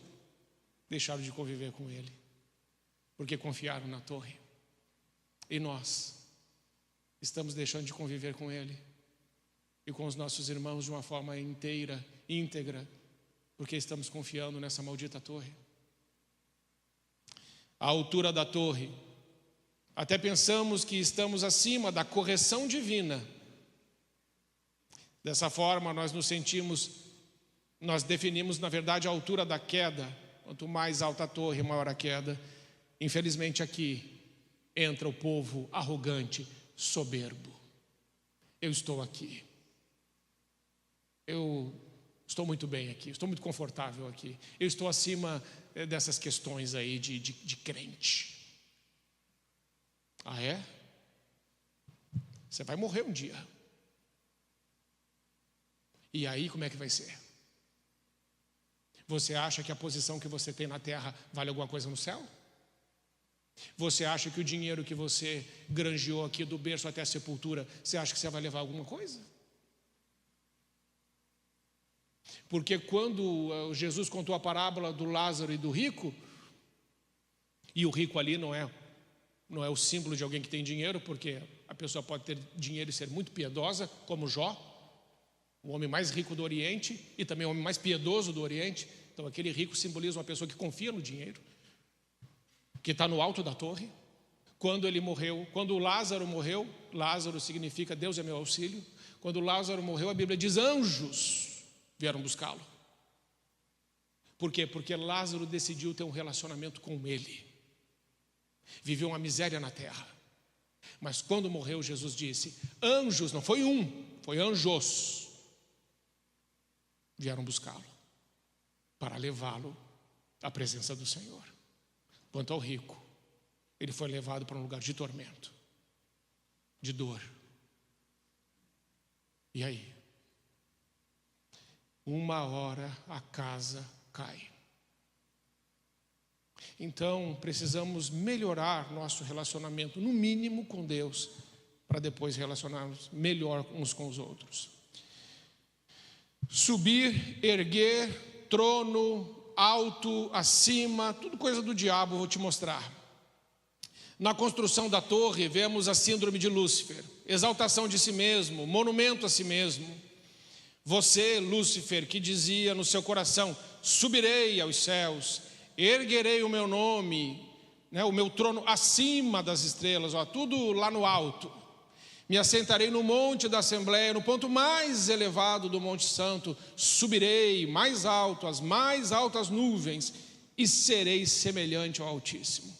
[SPEAKER 1] Deixaram de conviver com Ele, porque confiaram na torre. E nós estamos deixando de conviver com Ele e com os nossos irmãos de uma forma inteira, íntegra, porque estamos confiando nessa maldita torre. A altura da torre, até pensamos que estamos acima da correção divina. Dessa forma nós nos sentimos, nós definimos na verdade a altura da queda. Quanto mais alta a torre, maior a queda. Infelizmente aqui entra o povo arrogante, soberbo. Eu estou aqui. Eu estou muito bem aqui, estou muito confortável aqui. Eu estou acima dessas questões aí de crente. Ah, é? Você vai morrer um dia. E aí como é que vai ser? Você acha que a posição que você tem na terra vale alguma coisa no céu? Você acha que o dinheiro que você granjeou aqui do berço até a sepultura, você acha que você vai levar alguma coisa? Porque quando Jesus contou a parábola do Lázaro e do rico, e o rico ali não é o símbolo de alguém que tem dinheiro, porque a pessoa pode ter dinheiro e ser muito piedosa, como Jó, o homem mais rico do Oriente e também o homem mais piedoso do Oriente. Então aquele rico simboliza uma pessoa que confia no dinheiro, que está no alto da torre. Quando ele morreu, quando Lázaro morreu, Lázaro significa Deus é meu auxílio. Quando Lázaro morreu, a Bíblia diz anjos vieram buscá-lo. Por quê? Porque Lázaro decidiu ter um relacionamento com ele. Viveu uma miséria na terra. Mas quando morreu, Jesus disse, anjos, não foi um, foi anjos, vieram buscá-lo para levá-lo à presença do Senhor. Quanto ao rico, ele foi levado para um lugar de tormento, de dor. E aí? Uma hora a casa cai. Então precisamos melhorar nosso relacionamento, no mínimo com Deus, para depois relacionarmos melhor uns com os outros. Subir, erguer, trono, alto, acima, tudo coisa do diabo, vou te mostrar. Na construção da torre, vemos a síndrome de Lúcifer, exaltação de si mesmo, monumento a si mesmo. Você, Lúcifer, que dizia no seu coração, subirei aos céus, erguerei o meu nome, o meu trono acima das estrelas, tudo lá no alto. Me assentarei no monte da Assembleia, no ponto mais elevado do Monte Santo, subirei mais alto, as mais altas nuvens, e serei semelhante ao Altíssimo.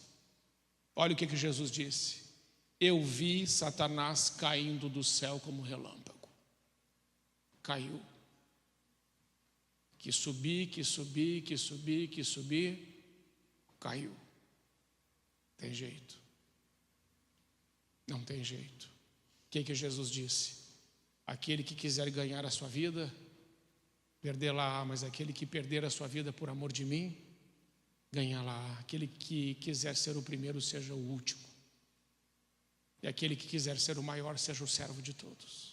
[SPEAKER 1] Olha o que Jesus disse: eu vi Satanás caindo do céu como relâmpago. Caiu. Que subir, caiu. Tem jeito. Não tem jeito. O que Jesus disse? Aquele que quiser ganhar a sua vida, perdê-la, mas aquele que perder a sua vida por amor de mim, ganhá-la. Aquele que quiser ser o primeiro, seja o último. E aquele que quiser ser o maior, seja o servo de todos.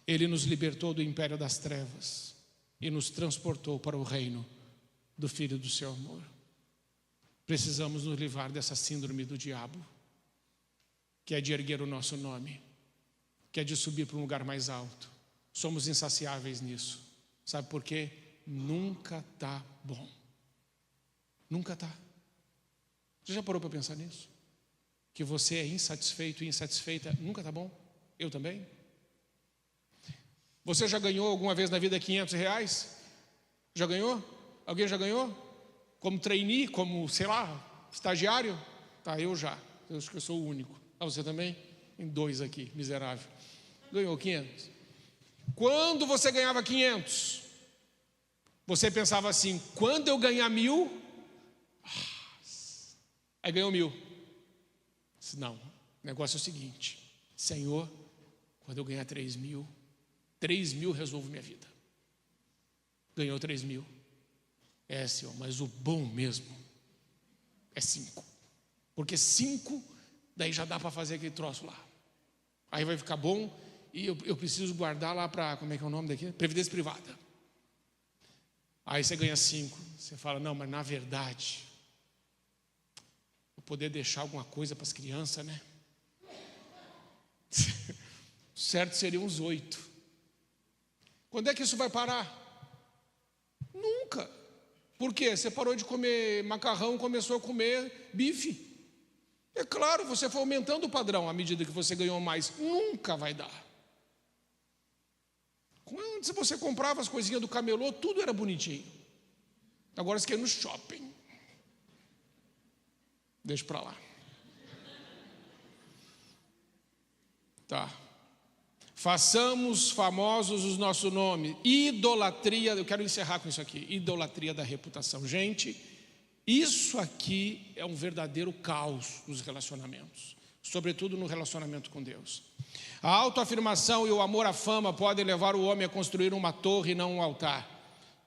[SPEAKER 1] Ele nos libertou do império das trevas e nos transportou para o reino do Filho do seu amor. Precisamos nos livrar dessa síndrome do diabo, que é de erguer o nosso nome, que é de subir para um lugar mais alto. Somos insaciáveis nisso. Sabe por quê? Nunca está bom. Nunca está. Você já parou para pensar nisso? Que você é insatisfeito e insatisfeita, nunca está bom? Eu também. Você já ganhou alguma vez na vida R$500? Já ganhou? Alguém já ganhou? Como trainee, como, sei lá, estagiário? Tá, eu já. Eu acho que eu sou o único. Ah, você também? Tem 2 aqui, miserável. Ganhou 500. Quando você ganhava 500, você pensava assim, quando eu ganhar 1.000, aí ganhou 1.000. Não, o negócio é o seguinte, Senhor, quando eu ganhar 3.000, 3.000 resolvo minha vida. Ganhou 3.000. Senhor, mas o bom mesmo é 5. Porque 5, daí já dá para fazer aquele troço lá. Aí vai ficar bom e eu preciso guardar lá para, como é que é o nome daqui? Previdência privada. Aí você ganha 5. Você fala, não, mas na verdade, vou poder deixar alguma coisa para as crianças, né? Certo seria uns 8. Quando é que isso vai parar? Nunca. Por quê? Você parou de comer macarrão, começou a comer bife. É claro, você foi aumentando o padrão à medida que você ganhou mais. Nunca vai dar. Quando você comprava as coisinhas do camelô, tudo era bonitinho. Agora você quer ir no shopping. Deixa para lá. Tá. Façamos famosos o nosso nome. Idolatria, eu quero encerrar com isso aqui. Idolatria da reputação. Gente, isso aqui é um verdadeiro caos nos relacionamentos. sobretudo no relacionamento com Deus. A autoafirmação e o amor à fama podem levar o homem a construir uma torre e não um altar.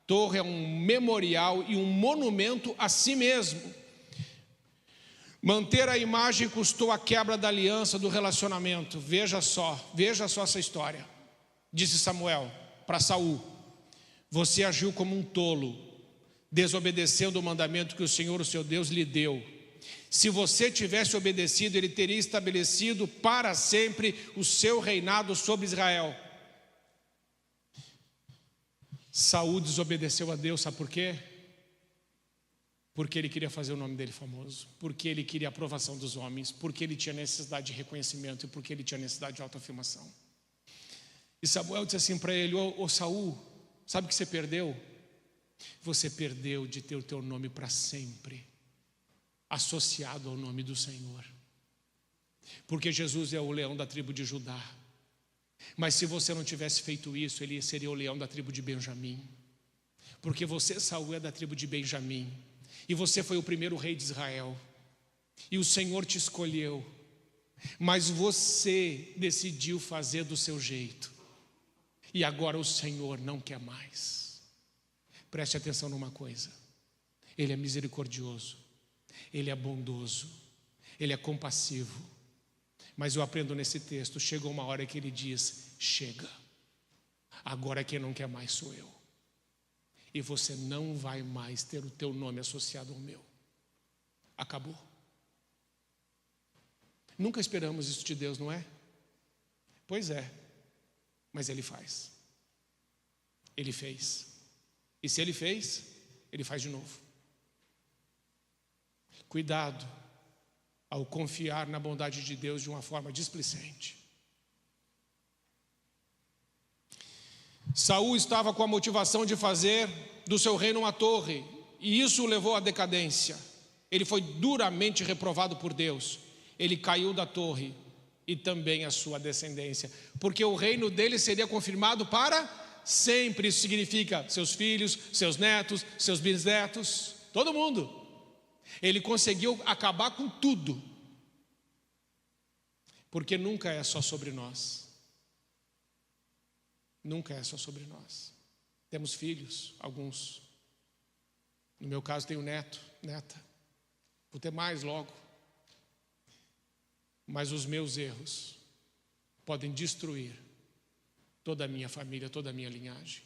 [SPEAKER 1] Torre é um memorial e um monumento a si mesmo. Manter a imagem custou a quebra da aliança, do relacionamento. Veja só essa história. Disse Samuel para Saul: você agiu como um tolo, desobedecendo o mandamento que o Senhor, o seu Deus, lhe deu. Se você tivesse obedecido, ele teria estabelecido para sempre o seu reinado sobre Israel. Saul desobedeceu a Deus, sabe por quê? Porque ele queria fazer o nome dele famoso, porque ele queria a aprovação dos homens, porque ele tinha necessidade de reconhecimento e porque ele tinha necessidade de autoafirmação. E Samuel disse assim para ele: ô Saul, sabe o que você perdeu? Você perdeu de ter o teu nome para sempre associado ao nome do Senhor, porque Jesus é o leão da tribo de Judá. Mas se você não tivesse feito isso, ele seria o leão da tribo de Benjamim, porque você, Saul, é da tribo de Benjamim, e você foi o primeiro rei de Israel, e o Senhor te escolheu, mas você decidiu fazer do seu jeito, e agora o Senhor não quer mais. Preste atenção numa coisa: ele é misericordioso, ele é bondoso, ele é compassivo. Mas eu aprendo nesse texto, chegou uma hora que ele diz: chega, agora quem não quer mais sou eu, e você não vai mais ter o teu nome associado ao meu. Acabou. Nunca esperamos isso de Deus, não é? Pois é, mas ele faz. Ele fez. E se ele fez, ele faz de novo. Cuidado ao confiar na bondade de Deus de uma forma displicente. Saul estava com a motivação de fazer do seu reino uma torre, e isso o levou à decadência. Ele foi duramente reprovado por Deus. Ele caiu da torre, e também a sua descendência, porque o reino dele seria confirmado para sempre. Isso significa seus filhos, seus netos, seus bisnetos, todo mundo. Ele conseguiu acabar com tudo, porque nunca é só sobre nós. Nunca é só sobre nós. Temos filhos, alguns. No meu caso tenho neto, neta. Vou ter mais logo. Mas os meus erros podem destruir toda a minha família, toda a minha linhagem.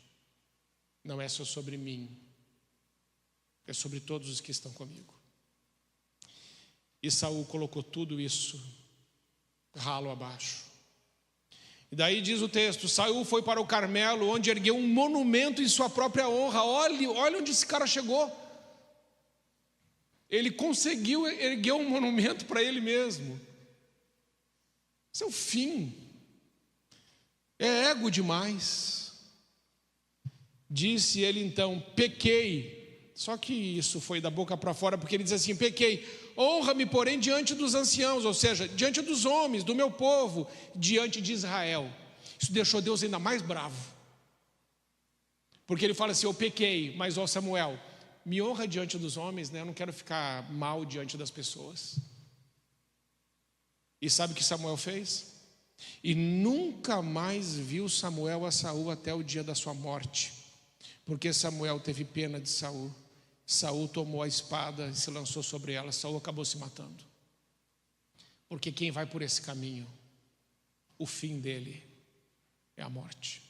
[SPEAKER 1] Não é só sobre mim, é sobre todos os que estão comigo. E Saul colocou tudo isso ralo abaixo. E daí diz o texto: Saul foi para o Carmelo, onde ergueu um monumento em sua própria honra. Olha onde esse cara chegou. Ele conseguiu erguer um monumento para ele mesmo. Esse é o fim. É ego demais. Disse ele então: pequei. Só que isso foi da boca para fora, porque ele diz assim: pequei. Honra-me, porém, diante dos anciãos, ou seja, diante dos homens, do meu povo, diante de Israel. Isso deixou Deus ainda mais bravo, porque ele fala assim: eu pequei, mas ó Samuel, me honra diante dos homens, né? Eu não quero ficar mal diante das pessoas. E sabe o que Samuel fez? E nunca mais viu Samuel a Saul até o dia da sua morte, porque Samuel teve pena de Saul. Saul tomou a espada e se lançou sobre ela. Saul acabou se matando, porque quem vai por esse caminho, o fim dele é a morte.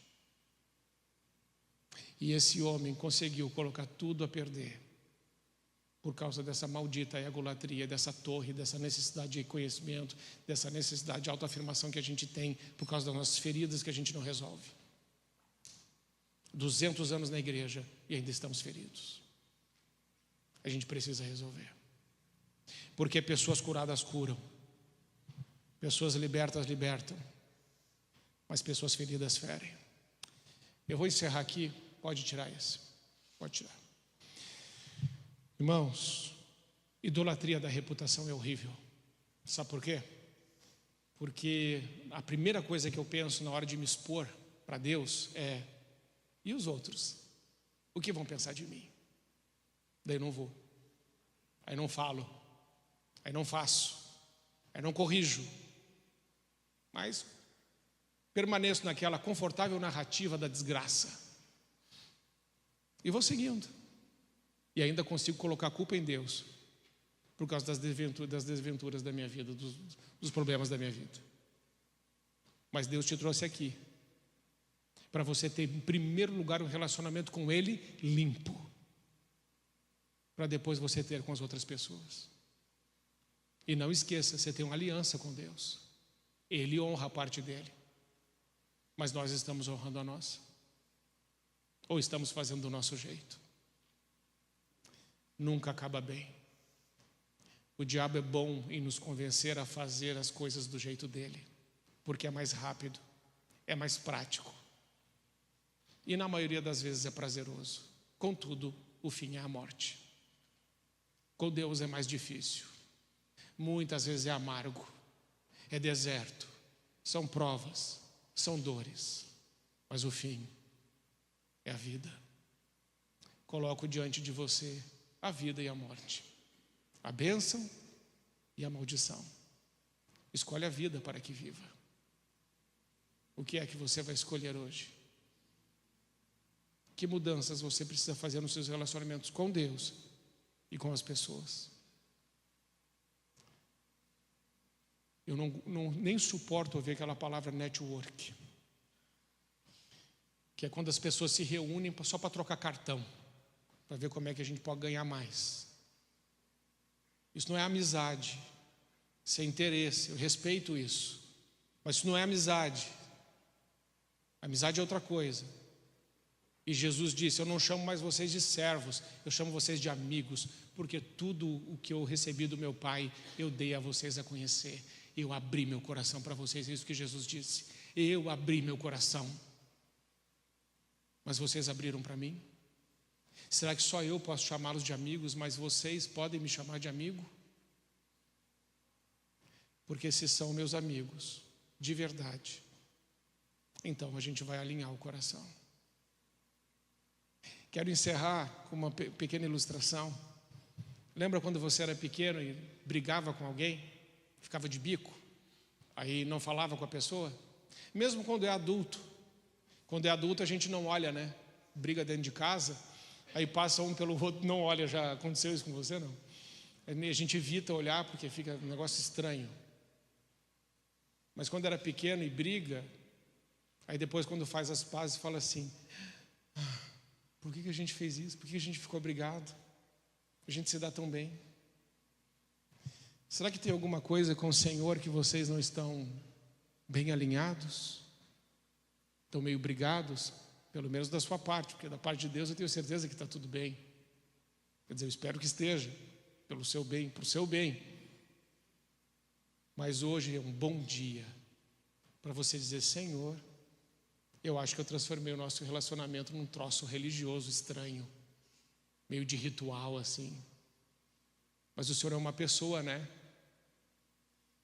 [SPEAKER 1] E esse homem conseguiu colocar tudo a perder por causa dessa maldita egolatria, dessa torre, dessa necessidade de conhecimento, dessa necessidade de autoafirmação que a gente tem por causa das nossas feridas que a gente não resolve. 200 anos na igreja e ainda estamos feridos. A gente precisa resolver, porque pessoas curadas curam, pessoas libertas libertam, mas pessoas feridas ferem. Eu vou encerrar aqui. Pode tirar esse, pode tirar. Irmãos, idolatria da reputação é horrível. Sabe por quê? Porque a primeira coisa que eu penso na hora de me expor para Deus é: e os outros? O que vão pensar de mim? Daí não vou, aí não falo, aí não faço, Eu não corrijo, mas permaneço naquela confortável narrativa da desgraça. E vou seguindo. E ainda consigo colocar a culpa em Deus, por causa das desventuras da minha vida, dos problemas da minha vida. Mas Deus te trouxe aqui para você ter, em primeiro lugar, um relacionamento com Ele limpo, para depois você ter com as outras pessoas. E não esqueça, você tem uma aliança com Deus. Ele honra a parte dele, mas nós estamos honrando a nossa, ou estamos fazendo do nosso jeito. Nunca acaba bem. O diabo é bom em nos convencer a fazer as coisas do jeito dele, porque é mais rápido, é mais prático, e na maioria das vezes é prazeroso. Contudo, o fim é a morte. Com Deus é mais difícil, muitas vezes é amargo, é deserto, são provas, são dores, mas o fim é a vida. Coloco diante de você a vida e a morte, a bênção e a maldição. Escolhe a vida para que viva. O que é que você vai escolher hoje? Que mudanças você precisa fazer nos seus relacionamentos com Deus e com as pessoas? Eu nem suporto ouvir aquela palavra network, que é quando as pessoas se reúnem só para trocar cartão, para ver como é que a gente pode ganhar mais. Isso não é amizade, isso é interesse. Eu respeito isso, mas isso não é amizade. Amizade é outra coisa. E Jesus disse: eu não chamo mais vocês de servos, eu chamo vocês de amigos, porque tudo o que eu recebi do meu Pai, eu dei a vocês a conhecer. Eu abri meu coração para vocês, é isso que Jesus disse. Eu abri meu coração, mas vocês abriram para mim? Será que só eu posso chamá-los de amigos, mas vocês podem me chamar de amigo? Porque se são meus amigos de verdade, então a gente vai alinhar o coração. Quero encerrar com uma pequena ilustração. Lembra quando você era pequeno e brigava com alguém? Ficava de bico, aí não falava com a pessoa? Mesmo quando é adulto. Quando é adulto a gente não olha, né? Briga dentro de casa, aí passa um pelo outro, não olha. Já aconteceu isso com você, não? A gente evita olhar porque fica um negócio estranho. Mas quando era pequeno e briga, aí depois quando faz as pazes fala assim: por que a gente fez isso? Por que a gente ficou brigado? A gente se dá tão bem. Será que tem alguma coisa com o Senhor que vocês não estão bem alinhados? Estão meio brigados? Pelo menos da sua parte, porque da parte de Deus eu tenho certeza que está tudo bem. Quer dizer, eu espero que esteja, pelo seu bem, para o seu bem. Mas hoje é um bom dia para você dizer: Senhor, eu acho que eu transformei o nosso relacionamento num troço religioso estranho, meio de ritual assim. Mas o Senhor é uma pessoa, né?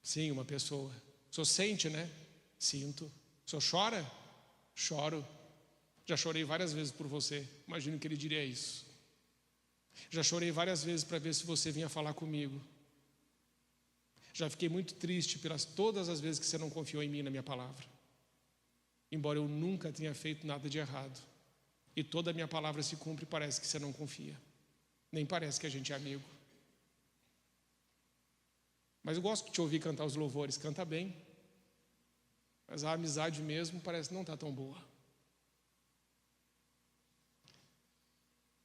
[SPEAKER 1] Sim, uma pessoa. O Senhor sente, né? Sinto. O Senhor chora? Choro. Já chorei várias vezes por você. Imagino que Ele diria isso. Já chorei várias vezes para ver se você vinha falar comigo. Já fiquei muito triste pelas todas as vezes que você não confiou em mim, na minha palavra. Embora eu nunca tenha feito nada de errado. E toda a minha palavra se cumpre, parece que você não confia. Nem parece que a gente é amigo. Mas eu gosto de te ouvir cantar os louvores. Canta bem. Mas a amizade mesmo parece que não está tão boa.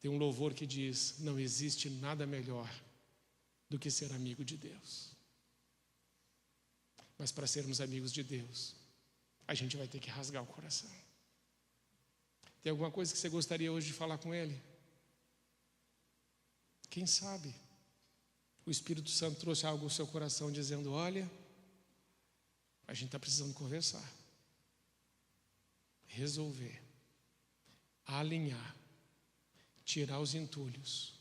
[SPEAKER 1] Tem um louvor que diz: não existe nada melhor do que ser amigo de Deus. Mas para sermos amigos de Deus, a gente vai ter que rasgar o coração. Tem alguma coisa que você gostaria hoje de falar com Ele? Quem sabe o Espírito Santo trouxe algo ao seu coração dizendo: olha, a gente está precisando conversar, resolver, alinhar, tirar os entulhos,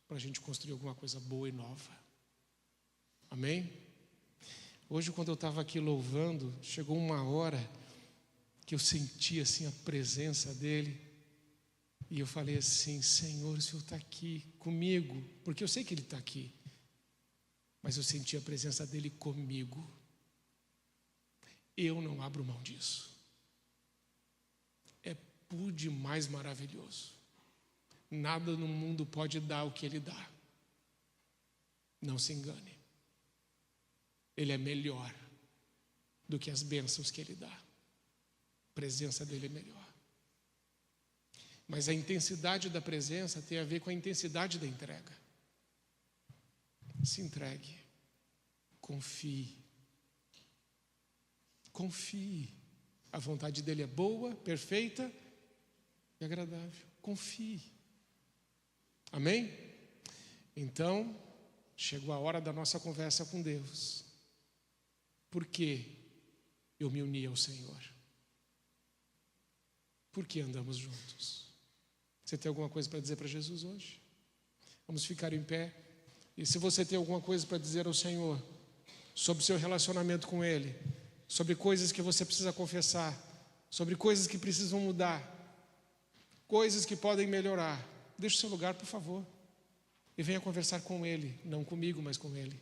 [SPEAKER 1] para a gente construir alguma coisa boa e nova. Amém? Hoje, quando eu estava aqui louvando, chegou uma hora que eu senti assim a presença dEle, e eu falei assim: Senhor, o Senhor está aqui comigo, porque eu sei que Ele está aqui, mas eu senti a presença dele comigo. Eu não abro mão disso. É por demais maravilhoso. Nada no mundo pode dar o que ele dá. Não se engane. Ele é melhor do que as bênçãos que ele dá. A presença dele é melhor. Mas a intensidade da presença tem a ver com a intensidade da entrega. Se entregue. Confie. Confie. A vontade dele é boa, perfeita e agradável. Confie. Amém? Então, chegou a hora da nossa conversa com Deus. Por que eu me uni ao Senhor? Por que andamos juntos? Você tem alguma coisa para dizer para Jesus hoje? Vamos ficar em pé. E se você tem alguma coisa para dizer ao Senhor sobre o seu relacionamento com Ele, sobre coisas que você precisa confessar, sobre coisas que precisam mudar, coisas que podem melhorar, deixe o seu lugar, por favor, e venha conversar com Ele, não comigo, mas com Ele,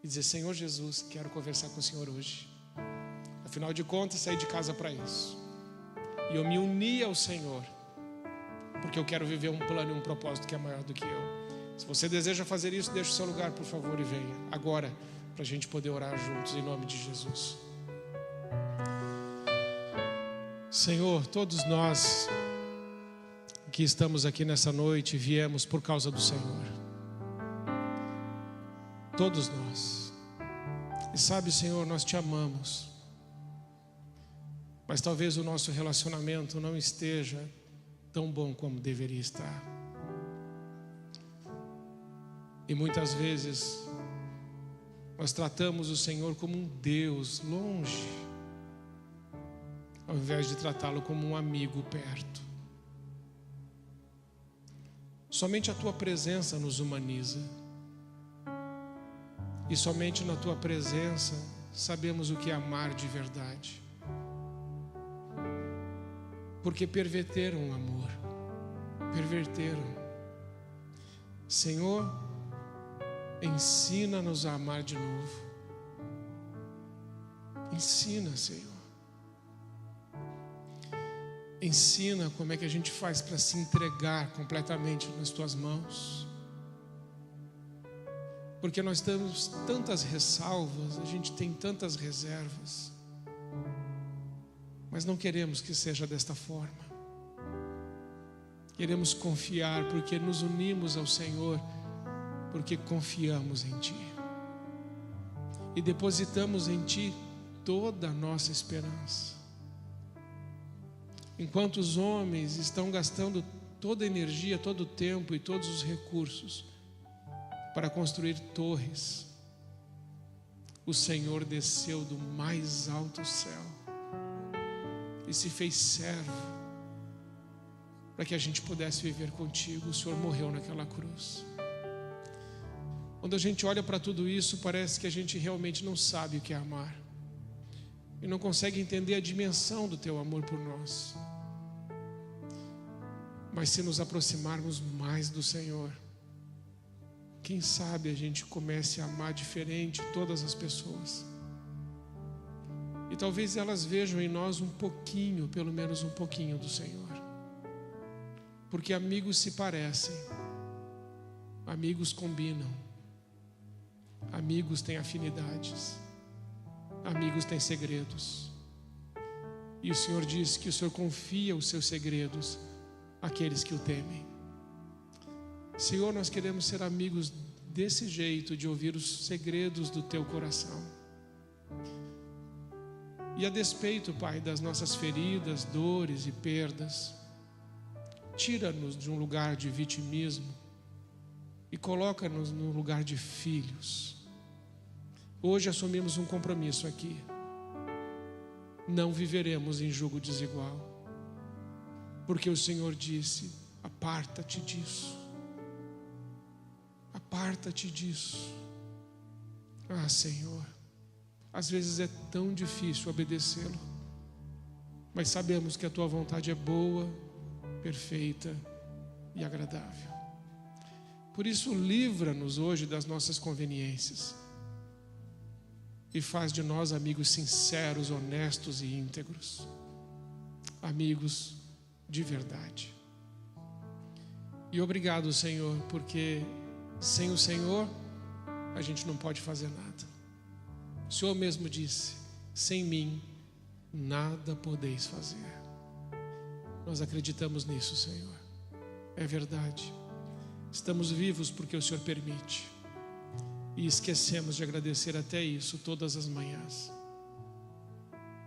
[SPEAKER 1] e dizer: Senhor Jesus, quero conversar com o Senhor hoje. Afinal de contas, saí de casa para isso, e eu me uni ao Senhor, porque eu quero viver um plano e um propósito que é maior do que eu. Se você deseja fazer isso, deixe o seu lugar, por favor, e venha agora, para a gente poder orar juntos, em nome de Jesus. Senhor, todos nós que estamos aqui nessa noite, viemos por causa do Senhor. Todos nós. E sabe, Senhor, nós te amamos. Mas talvez o nosso relacionamento não esteja tão bom como deveria estar. E muitas vezes nós tratamos o Senhor como um Deus longe, ao invés de tratá-lo como um amigo perto. Somente a tua presença nos humaniza. E somente na tua presença sabemos o que é amar de verdade. Porque perverteram o amor. Perverteram. Senhor, ensina-nos a amar de novo. Ensina, Senhor. Ensina como é que a gente faz para se entregar completamente nas tuas mãos. Porque nós temos tantas ressalvas, a gente tem tantas reservas, mas não queremos que seja desta forma. Queremos confiar, porque nos unimos ao Senhor, porque confiamos em Ti e depositamos em Ti toda a nossa esperança. Enquanto os homens estão gastando toda a energia, todo o tempo e todos os recursos para construir torres, o Senhor desceu do mais alto céu e se fez servo para que a gente pudesse viver contigo. O Senhor morreu naquela cruz. Quando a gente olha para tudo isso, parece que a gente realmente não sabe o que é amar e não consegue entender a dimensão do teu amor por nós. Mas se nos aproximarmos mais do Senhor, quem sabe a gente comece a amar diferente todas as pessoas. E talvez elas vejam em nós um pouquinho, pelo menos um pouquinho do Senhor. Porque amigos se parecem, amigos combinam, amigos têm afinidades, amigos têm segredos. E o Senhor diz que o Senhor confia os seus segredos àqueles que o temem. Senhor, nós queremos ser amigos desse jeito, de ouvir os segredos do teu coração. E a despeito, Pai, das nossas feridas, dores e perdas, tira-nos de um lugar de vitimismo e coloca-nos no lugar de filhos. Hoje assumimos um compromisso aqui. Não viveremos em jugo desigual, porque o Senhor disse: aparta-te disso. Aparta-te disso. Ah, Senhor, às vezes é tão difícil obedecê-lo, mas sabemos que a tua vontade é boa, perfeita e agradável. Por isso, livra-nos hoje das nossas conveniências. e faz de nós amigos sinceros, honestos e íntegros, amigos de verdade. E obrigado, Senhor, porque sem o Senhor a gente não pode fazer nada. O Senhor mesmo disse: sem mim nada podeis fazer. Nós acreditamos nisso, Senhor. É verdade. Estamos vivos porque o Senhor permite. E esquecemos de agradecer até isso todas as manhãs.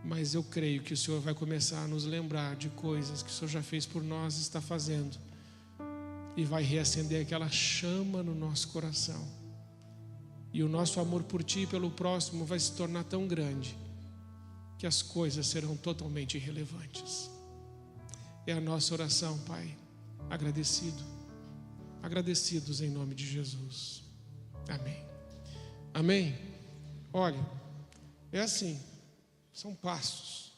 [SPEAKER 1] Mas eu creio que o Senhor vai começar a nos lembrar de coisas que o Senhor já fez por nós e está fazendo. E vai reacender aquela chama no nosso coração. E o nosso amor por Ti e pelo próximo vai se tornar tão grande que as coisas serão totalmente irrelevantes. É a nossa oração, Pai, agradecidos em nome de Jesus. Amém. Amém. Olha, é assim, são passos.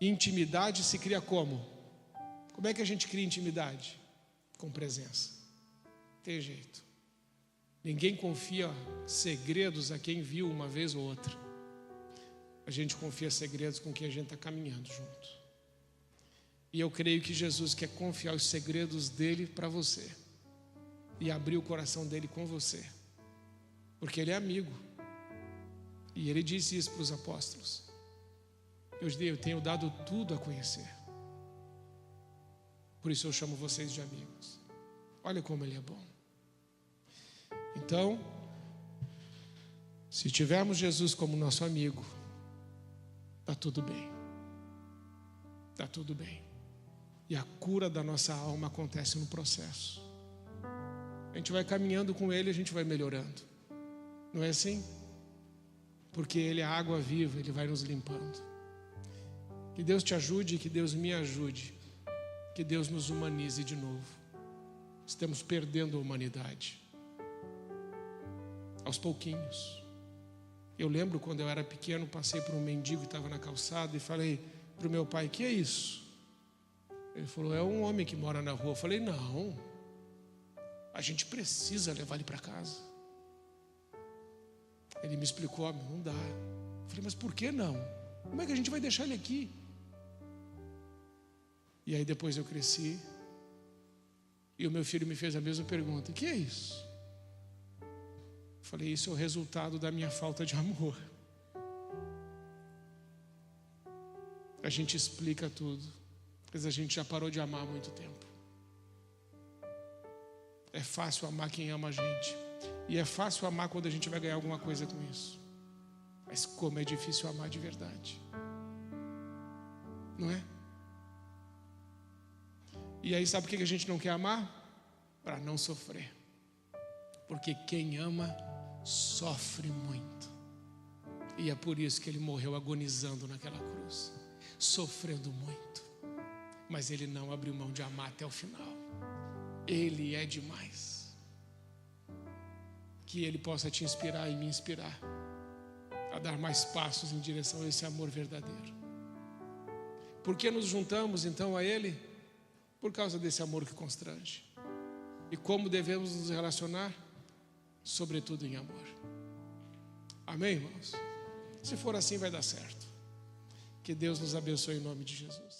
[SPEAKER 1] Intimidade se cria como? Como é que a gente cria intimidade? Com presença. Tem jeito. Ninguém confia segredos a quem viu uma vez ou outra. A gente confia segredos com quem a gente está caminhando junto. E eu creio que Jesus quer confiar os segredos dele para você e abrir o coração dele com você, porque ele é amigo. E ele disse isso para os apóstolos: eu tenho dado tudo a conhecer, por isso eu chamo vocês de amigos. Olha como ele é bom. Então, se tivermos Jesus como nosso amigo, está tudo bem. Está tudo bem. E a cura da nossa alma acontece no processo. A gente vai caminhando com Ele, a gente vai melhorando. Não é assim? Porque Ele é a água viva, Ele vai nos limpando. Que Deus te ajude, que Deus me ajude. Que Deus nos humanize de novo. Estamos perdendo a humanidade. Aos pouquinhos. Eu lembro quando eu era pequeno, passei por um mendigo que estava na calçada e falei para o meu pai: que é isso? Ele falou: é um homem que mora na rua. Eu falei: não, a gente precisa levar ele para casa. Ele me explicou: não dá. Eu falei: mas por que não? Como é que a gente vai deixar ele aqui? E aí depois eu cresci e o meu filho me fez a mesma pergunta: o que é isso? Eu falei: isso é o resultado da minha falta de amor. A gente explica tudo, mas a gente já parou de amar há muito tempo. É fácil amar quem ama a gente, e é fácil amar quando a gente vai ganhar alguma coisa com isso. Mas como é difícil amar de verdade, não é? E aí sabe por que a gente não quer amar? Para não sofrer. Porque quem ama sofre muito. E é por isso que ele morreu agonizando naquela cruz, sofrendo muito. Mas ele não abriu mão de amar até o final. Ele é demais. Que ele possa te inspirar e me inspirar a dar mais passos em direção a esse amor verdadeiro. Por que nos juntamos então a ele? Por causa desse amor que constrange. E como devemos nos relacionar? Sobretudo em amor. Amém, irmãos? Se for assim, vai dar certo. Que Deus nos abençoe em nome de Jesus.